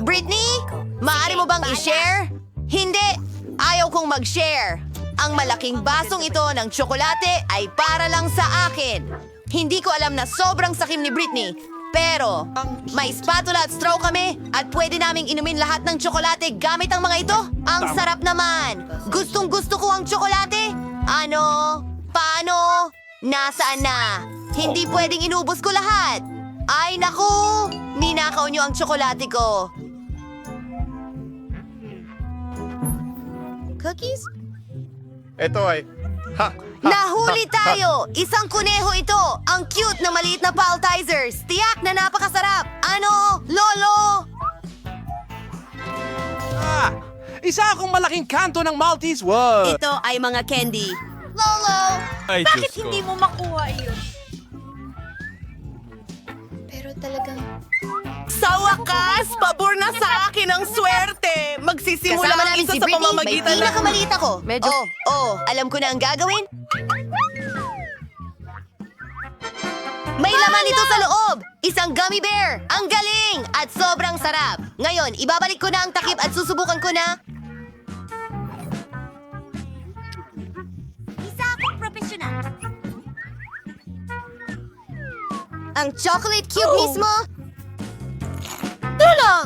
[SPEAKER 6] Britney, maaari mo bang i-share? Hindi. Ayaw kong mag-share. Ang malaking basong ito ng tsokolate ay para lang sa akin. Hindi ko alam na sobrang sakim ni Britney. Pero, may spatula at straw kami at pwede naming inumin lahat ng tsokolate gamit ang mga ito. Ang sarap naman. Gustong gusto ko ang tsokolate. Ano? Paano? Nasaan na? Hindi pwedeng inubos ko lahat. Ay naku! Ninakaw niyo ang tsokolate ko. Cookies?
[SPEAKER 5] Ito ay...
[SPEAKER 6] Nahuli tayo! Isang kuneho ito! Ang cute na maliit na paltizers! Tiyak na napakasarap! Ano? Lolo!
[SPEAKER 11] Isa akong malaking kanto ng Maltese. Wow!
[SPEAKER 6] Ito ay mga candy.
[SPEAKER 7] Lolo!
[SPEAKER 11] Ay,
[SPEAKER 7] Bakit hindi mo makuha iyon?
[SPEAKER 4] Pero talagang...
[SPEAKER 8] Sa wakas, pabor na sa akin ang swerte. Magsisimula
[SPEAKER 6] Kasama
[SPEAKER 8] ang
[SPEAKER 6] namin
[SPEAKER 8] isa
[SPEAKER 6] si
[SPEAKER 8] sa
[SPEAKER 6] Britney, may
[SPEAKER 8] pamamagitan ng...
[SPEAKER 6] pinakamaliit ako.
[SPEAKER 2] Medyo-
[SPEAKER 6] Alam ko na ang gagawin. May laman ito sa loob! Isang gummy bear! Ang galing! At sobrang sarap! Ngayon, ibabalik ko na ang takip at susubukan ko na...
[SPEAKER 7] Isa akong profesional.
[SPEAKER 6] Ang chocolate cube mismo! Tulong!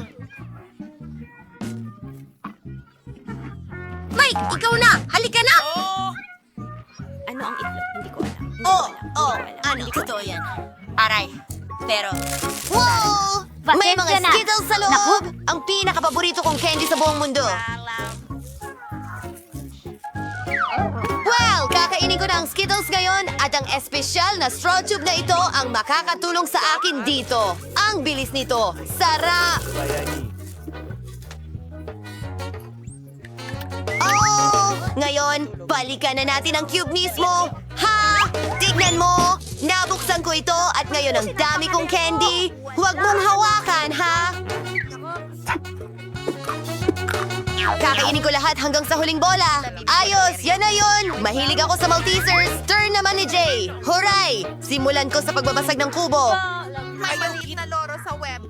[SPEAKER 7] Mike, ikaw na! Halika na!
[SPEAKER 3] Ano ang itlog? Hindi ko alam.
[SPEAKER 6] Ano? Totoo yan. Aray. Pero... Wow! May mga
[SPEAKER 7] Pasensya na.
[SPEAKER 6] Skittles sa loob!
[SPEAKER 7] Naku.
[SPEAKER 6] Ang pinakapaborito kong candy sa buong mundo. Well, kakainin ko na ang Skittles ngayon at ang espesyal na straw tube na ito ang makakatulong sa akin dito. Ang bilis nito. Sarap! Oh! Ngayon, balikan na natin ang cube mismo. Ha! Tignan mo! Nabuksan ko ito at ngayon ang dami kong candy. Huwag mong hawakan, ha? Kakainin ko lahat hanggang sa huling bola. Ayos! Yan na yun! Mahilig ako sa Maltesers. Turn naman ni Jay. Huray! Simulan ko sa pagbabasag ng kubo.
[SPEAKER 8] May maliit na loro sa web.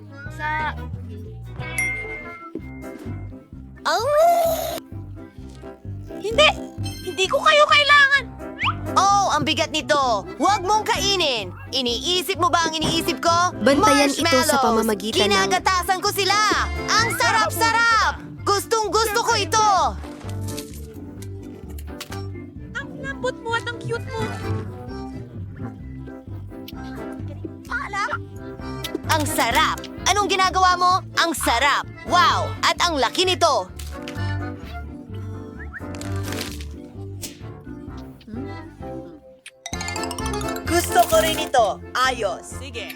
[SPEAKER 6] Hindi ko kayo kailangan! Oh, ang bigat nito. Huwag mong kainin. Iniisip mo ba ang iniisip ko?
[SPEAKER 9] Bantayan ito sa
[SPEAKER 6] Marshmallows.
[SPEAKER 9] pamamagitan ng-
[SPEAKER 6] Ginagatasan ko sila. Ang sarap-sarap! Gustong gusto ko ito.
[SPEAKER 7] Ang lambot mo at ang cute mo.
[SPEAKER 6] Ang sarap. Anong ginagawa mo? Ang sarap. Wow! At ang laki nito.
[SPEAKER 8] Gusto ko rin ito. Ayos. Sige.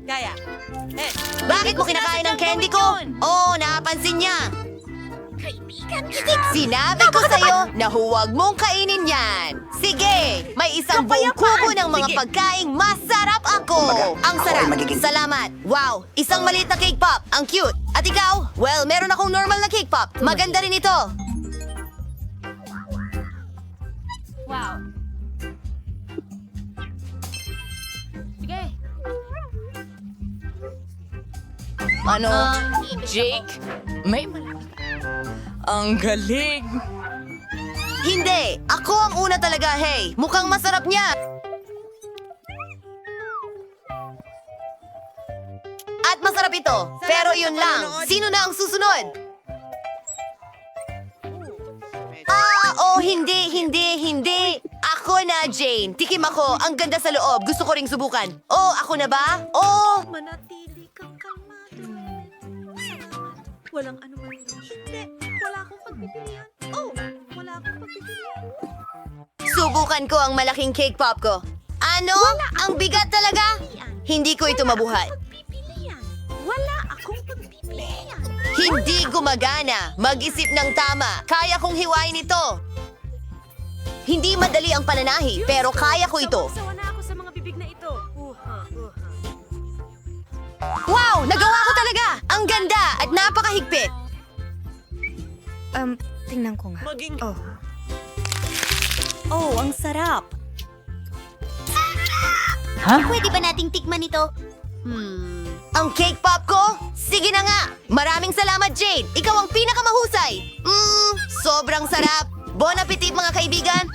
[SPEAKER 8] Kaya.
[SPEAKER 6] Bakit mo kinakain ang candy ko? Oh, napansin niya.
[SPEAKER 7] Kaibigan
[SPEAKER 6] Sinabi ko sa'yo na huwag mong kainin yan. Sige, may isang buong kubo ng mga pagkaing masarap ako. Ang sarap. Salamat. Wow, isang maliit na cake pop. Ang cute. At ikaw? Well, meron akong normal na cake pop. Maganda rin ito.
[SPEAKER 1] Ano? Jake? May Ang galing!
[SPEAKER 6] Hindi, ako ang una talaga, hey. Mukhang masarap niya. At masarap ito. Pero yun lang. Sino na ang susunod? Hindi. Ako na, Jane. Tikim ako. Ang ganda sa loob. Gusto ko ring subukan. Oh, ako na ba? Oh!
[SPEAKER 7] Manatili kang kalmado. Salamat. Walang anuman. Hindi. Wala akong pagpipilian. Oh, wala akong pagpipilian.
[SPEAKER 6] Subukan ko ang malaking cake pop ko. Ano? Ang bigat talaga? Hindi ko ito mabuhat.
[SPEAKER 7] Pagpipilian. Wala akong pagpipilian.
[SPEAKER 6] Hindi gumagana. Mag-isip ng tama. Kaya kong hiwain ito. Hindi madali ang pananahi, pero kaya ko ito.
[SPEAKER 7] Sawa na ako sa mga bibig na ito.
[SPEAKER 6] Wow! Nagawa ko talaga! Ang ganda at napakahigpit.
[SPEAKER 3] Tingnan ko nga.
[SPEAKER 7] Oh, ang sarap. Pwede ba nating tikman ito?
[SPEAKER 6] Ang cake pop ko? Sige na nga! Maraming salamat, Jade! Ikaw ang pinakamahusay! Sobrang sarap! Bon appetit, mga kaibigan!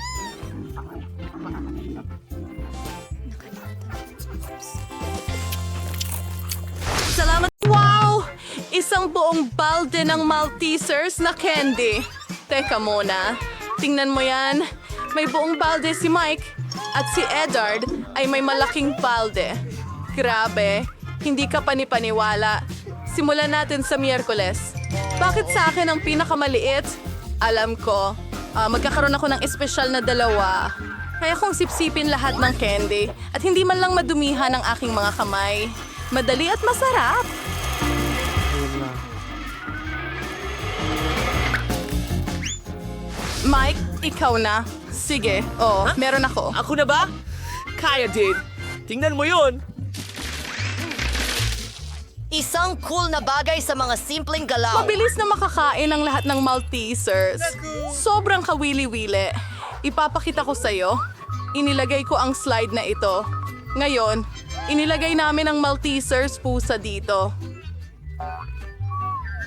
[SPEAKER 1] Salamat! Wow! Isang buong balde ng Maltesers na candy. Teka muna. Tingnan mo yan. May buong balde si Mike. At si Edward ay may malaking balde. Grabe. Hindi ka panipaniwala. Simulan natin sa Miyerkules. Bakit sa akin ang pinakamaliit? Alam ko. Magkakaroon ako ng espesyal na dalawa. Kaya kong sipsipin lahat ng candy at hindi man lang madumihan ang aking mga kamay. Madali at masarap. Mike, ikaw na. Sige, meron ako.
[SPEAKER 8] Ako na ba? Kaya din. Tingnan mo yun.
[SPEAKER 6] Isang cool na bagay sa mga simpleng galaw.
[SPEAKER 1] Mabilis na makakain ang lahat ng Maltesers. Sobrang kawili-wili. Ipapakita ko sa'yo. Inilagay ko ang slide na ito. Ngayon, inilagay namin ang Maltesers pusa dito.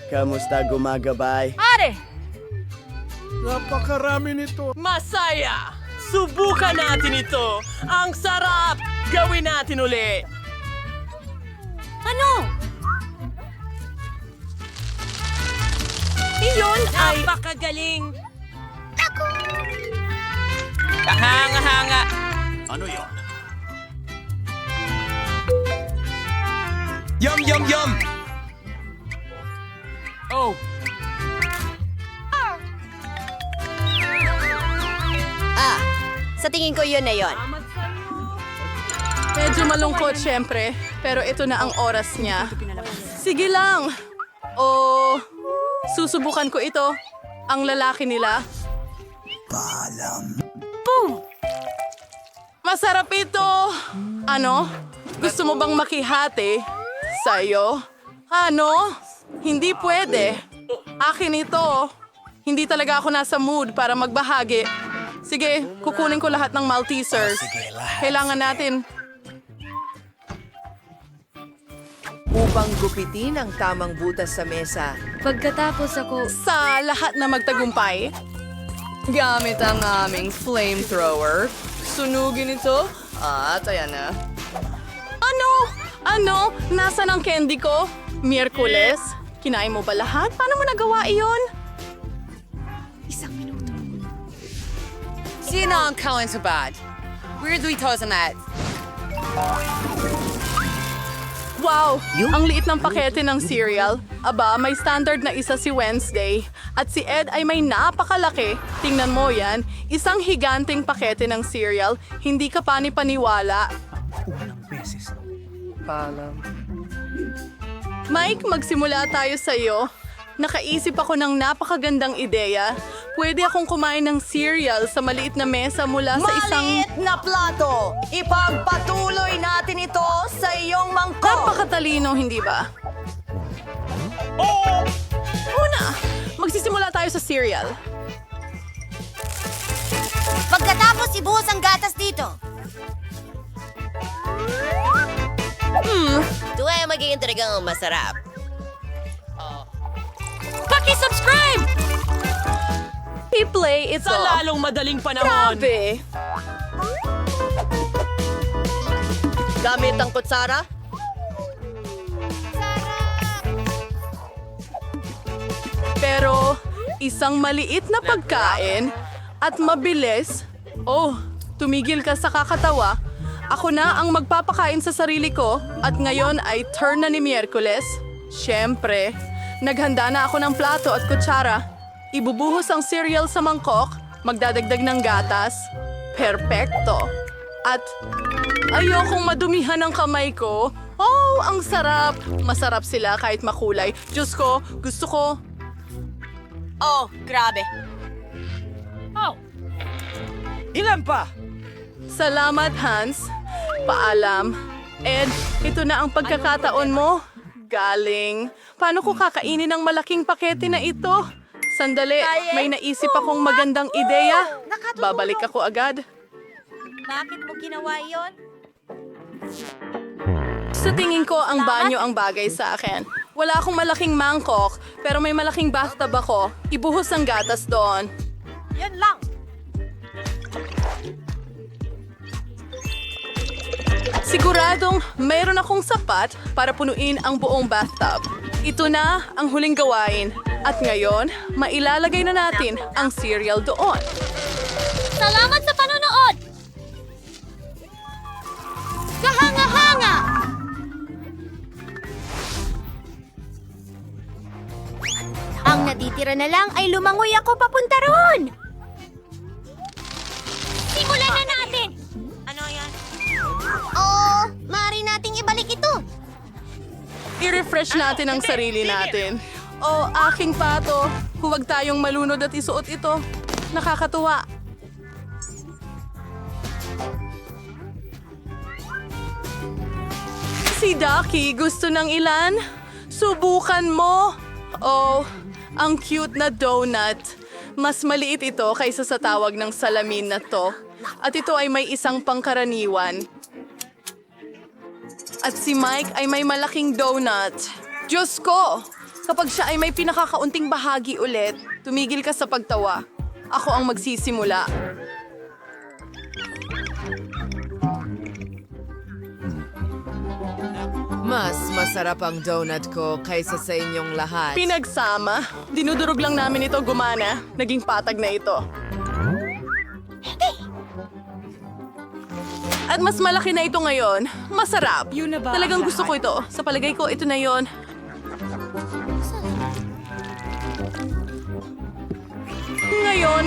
[SPEAKER 12] Kamusta gumagabay?
[SPEAKER 5] Napakarami nito.
[SPEAKER 8] Masaya! Subukan natin ito! Ang sarap! Gawin natin uli!
[SPEAKER 3] Ano?
[SPEAKER 8] Iyon ay...
[SPEAKER 3] Napakagaling!
[SPEAKER 8] Kahanga-hanga!
[SPEAKER 11] Ano yon?
[SPEAKER 12] Yum, yum, yum!
[SPEAKER 8] Oh,
[SPEAKER 6] Sa tingin ko yun na yun.
[SPEAKER 1] Medyo malungkot syempre, pero ito na ang oras niya. Sige lang. Susubukan ko ito. Ang lalaki nila. Boom! Masarap ito! Ano? Gusto mo bang makihati? Sa'yo? Ano? Hindi pwede. Akin ito. Hindi talaga ako nasa mood para magbahagi. Sige, kukunin ko lahat ng Maltesers. Kailangan natin.
[SPEAKER 9] Upang gupitin ang tamang butas sa mesa.
[SPEAKER 3] Pagkatapos ako...
[SPEAKER 1] Sa lahat na magtagumpay, gamit ang aming flamethrower. Sunugin ito. At ayan na. Ano? Nasaan ang candy ko? Miyerkules? Kinain mo ba lahat? Paano mo nagawa iyon?
[SPEAKER 2] Sino ang kawan sa bad? Weird we toss on that.
[SPEAKER 1] Wow! Ang liit ng pakete ng cereal. Aba, may standard na isa si Wednesday. At si Ed ay may napakalaki. Tingnan mo yan. Isang higanting pakete ng cereal. Hindi ka pani-paniwala. Mike, magsimula tayo sa iyo. Nakaisip ako ng napakagandang ideya. Pwede akong kumain ng cereal sa maliit na mesa mula sa isang...
[SPEAKER 6] Maliit na plato! Ipagpatuloy natin ito sa iyong mangkok!
[SPEAKER 1] Napakatalino, hindi ba? Una, magsisimula tayo sa cereal.
[SPEAKER 7] Pagkatapos ibuhos ang gatas dito.
[SPEAKER 6] Ito ay magiging talagang masarap.
[SPEAKER 3] Paki-subscribe!
[SPEAKER 1] I-play ito.
[SPEAKER 8] sa lalong madaling panahon.
[SPEAKER 1] Grabe!
[SPEAKER 6] Gamit ang kutsara?
[SPEAKER 1] Pero isang maliit na pagkain at mabilis. Oh, tumigil ka sa kakatawa. Ako na ang magpapakain sa sarili ko at ngayon ay turn na ni Miyerkules. Siyempre, naghanda na ako ng plato at kutsara. Ibubuhos ang cereal sa mangkok, magdadagdag ng gatas. Perpekto. At ayokong madumihan ang kamay ko. Oh, ang sarap! Masarap sila kahit makulay. Diyos ko, gusto ko.
[SPEAKER 6] Oh, grabe.
[SPEAKER 8] Ilan pa?
[SPEAKER 1] Salamat, Hans. Paalam. Ed, ito na ang pagkakataon mo. Galing. Paano ko kakainin ang malaking pakete na ito? Sandali, may naisip akong magandang ideya. Babalik ako agad.
[SPEAKER 7] Bakit mo ginawa iyon?
[SPEAKER 1] Sa tingin ko, ang banyo ang bagay sa akin. Wala akong malaking mangkok, pero may malaking bathtub ako. Ibuhos ang gatas doon.
[SPEAKER 7] Yan lang.
[SPEAKER 1] Siguradong mayroon akong sapat para punuin ang buong bathtub. Ito na ang huling gawain. At ngayon, mailalagay na natin ang cereal doon.
[SPEAKER 7] Salamat sa panonood! Kahanga-hanga! Ang natitira na lang ay lumangoy ako papunta roon! Simulan na natin! Ano yan? Oh, maaari nating ibalik ito.
[SPEAKER 1] I-refresh natin ang sarili natin. O, aking pato, huwag tayong malunod at isuot ito. Nakakatuwa. Si Ducky gusto ng ilan? Subukan mo! Oh, ang cute na donut. Mas maliit ito kaysa sa tawag ng salamin na to. At ito ay may isang pangkaraniwan. At si Mike ay may malaking donut. Diyos ko! Kapag siya ay may pinakakaunting bahagi ulit, tumigil ka sa pagtawa. Ako ang magsisimula.
[SPEAKER 9] Mas masarap ang donut ko kaysa sa inyong lahat.
[SPEAKER 1] Pinagsama. Dinudurog lang namin ito gumana. Naging patag na ito. At mas malaki na ito ngayon. Masarap. Talagang gusto ko ito. Sa palagay ko, ito na yon. Ngayon,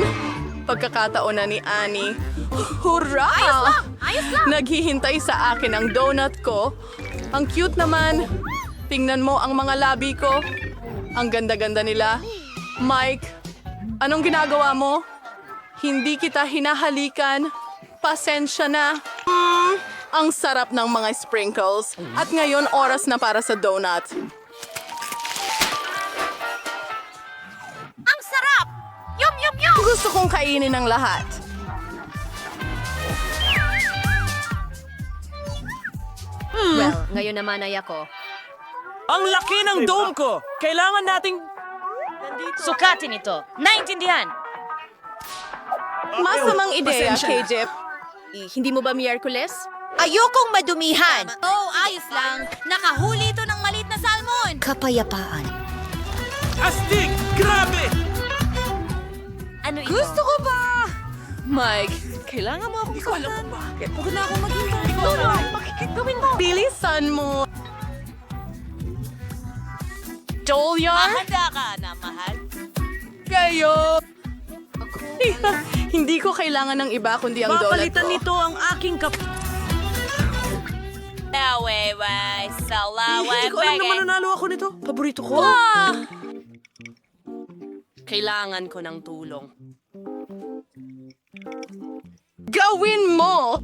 [SPEAKER 1] pagkakataon na ni Annie. Hurra! Naghihintay sa akin ang donut ko. Ang cute naman. Tingnan mo ang mga labi ko. Ang ganda-ganda nila. Mike, anong ginagawa mo? Hindi kita hinahalikan. Pasensya na. Ang sarap ng mga sprinkles. At ngayon, oras na para sa donut.
[SPEAKER 7] Ang sarap! Yum, yum, yum!
[SPEAKER 1] Gusto kong kainin ang lahat.
[SPEAKER 3] Well, ngayon naman ay ako.
[SPEAKER 8] Ang laki ng dome ko! Kailangan nating...
[SPEAKER 3] Sukatin ito. Naintindihan?
[SPEAKER 1] Masamang ideya, KJ.
[SPEAKER 3] Hindi mo ba Miyerkules?
[SPEAKER 7] Ayokong madumihan! Oh, ayos lang. Nakahuli ito ng maliit na salmon! Kapayapaan.
[SPEAKER 8] Astig! Grabe!
[SPEAKER 3] Ano ito?
[SPEAKER 1] Gusto ko ba? Mike, kailangan mo akong ikaw bakit. Pagod na akong maghintay. Ikaw na, makikigawin mo. Bilisan mo. Joliar?
[SPEAKER 3] Handa ka na, mahal.
[SPEAKER 1] Kayo! Hindi ko kailangan ng iba kundi ang donut ko.
[SPEAKER 8] Papalitan nito ang aking
[SPEAKER 1] Hindi ko alam na mananalo ako nito. Paborito ko.
[SPEAKER 2] Kailangan ko ng tulong.
[SPEAKER 1] Gawin mo!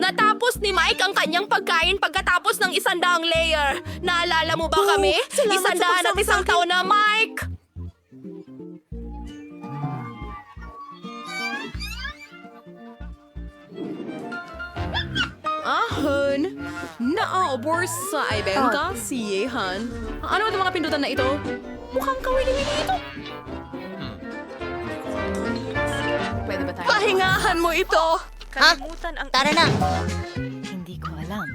[SPEAKER 2] Natapos ni Mike ang kanyang pagkain pagkatapos ng 100 layer. Naalala mo ba kami?
[SPEAKER 1] salamat sa
[SPEAKER 2] 100 at isang taon na, Mike!
[SPEAKER 1] Ahon, naobor sa ibenta si Yehan. Ano ang mga pindutan na ito? Mukhang kawili-wili ito.
[SPEAKER 3] Pwede ba tayo?
[SPEAKER 1] Pahingahan mo ito!
[SPEAKER 3] Kalimutan ang...
[SPEAKER 7] Tara na!
[SPEAKER 3] Hindi ko alam.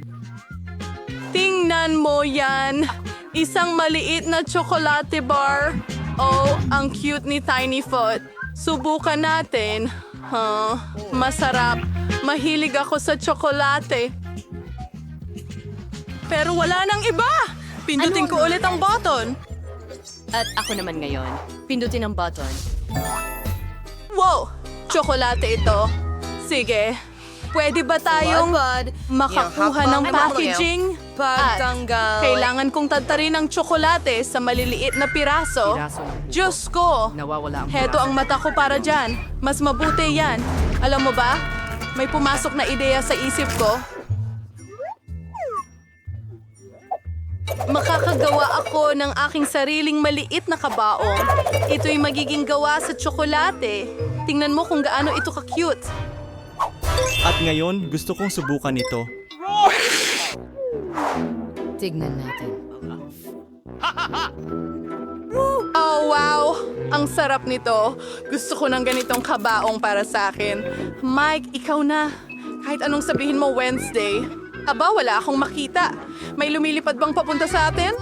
[SPEAKER 1] Tingnan mo yan. Isang maliit na tsokolate bar. Oh, ang cute ni Tiny Foot. Subukan natin. Masarap. Mahilig ako sa tsokolate. Pero wala nang iba. Pindutin ko ulit ang button.
[SPEAKER 3] At ako naman ngayon. Pindutin ang button.
[SPEAKER 1] Wow! Tsokolate ito. Sige. Pwede ba tayong makakuha ng packaging? At kailangan kong tadtarin ang tsokolate sa maliliit na piraso. Diyos ko! Heto ang mata ko para dyan. Mas mabuti yan. Alam mo ba? May pumasok na ideya sa isip ko. Makakagawa ako ng aking sariling maliit na kabaong. Ito'y magiging gawa sa tsokolate. Tingnan mo kung gaano ito ka-cute.
[SPEAKER 12] At ngayon, gusto kong subukan ito.
[SPEAKER 9] Tignan natin.
[SPEAKER 1] Oh, wow! Ang sarap nito. Gusto ko ng ganitong kabaong para sa akin. Mike, ikaw na. Kahit anong sabihin mo Wednesday. Aba, wala akong makita. May lumilipad bang papunta sa atin?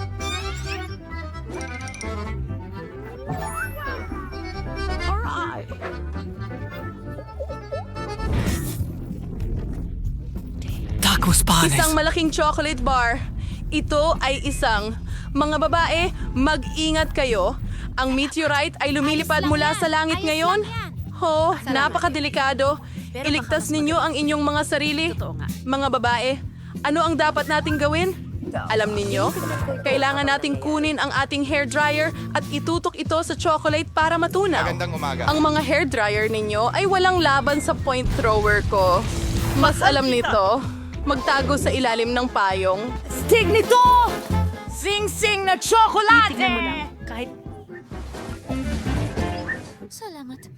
[SPEAKER 1] Isang malaking chocolate bar. Ito ay isang. Mga babae, mag-ingat kayo. Ang meteorite ay lumilipad mula sa langit ngayon. Napakadelikado. Iligtas ninyo ang inyong mga sarili. Mga babae, ano ang dapat nating gawin? Alam ninyo, kailangan nating kunin ang ating hairdryer at itutok ito sa chocolate para matunaw.
[SPEAKER 5] Magandang umaga.
[SPEAKER 1] Ang mga hairdryer ninyo ay walang laban sa point thrower ko. Mas alam nito, magtago sa ilalim ng payong.
[SPEAKER 3] Stig nito! Sing-sing na tsokolate!
[SPEAKER 7] Salamat.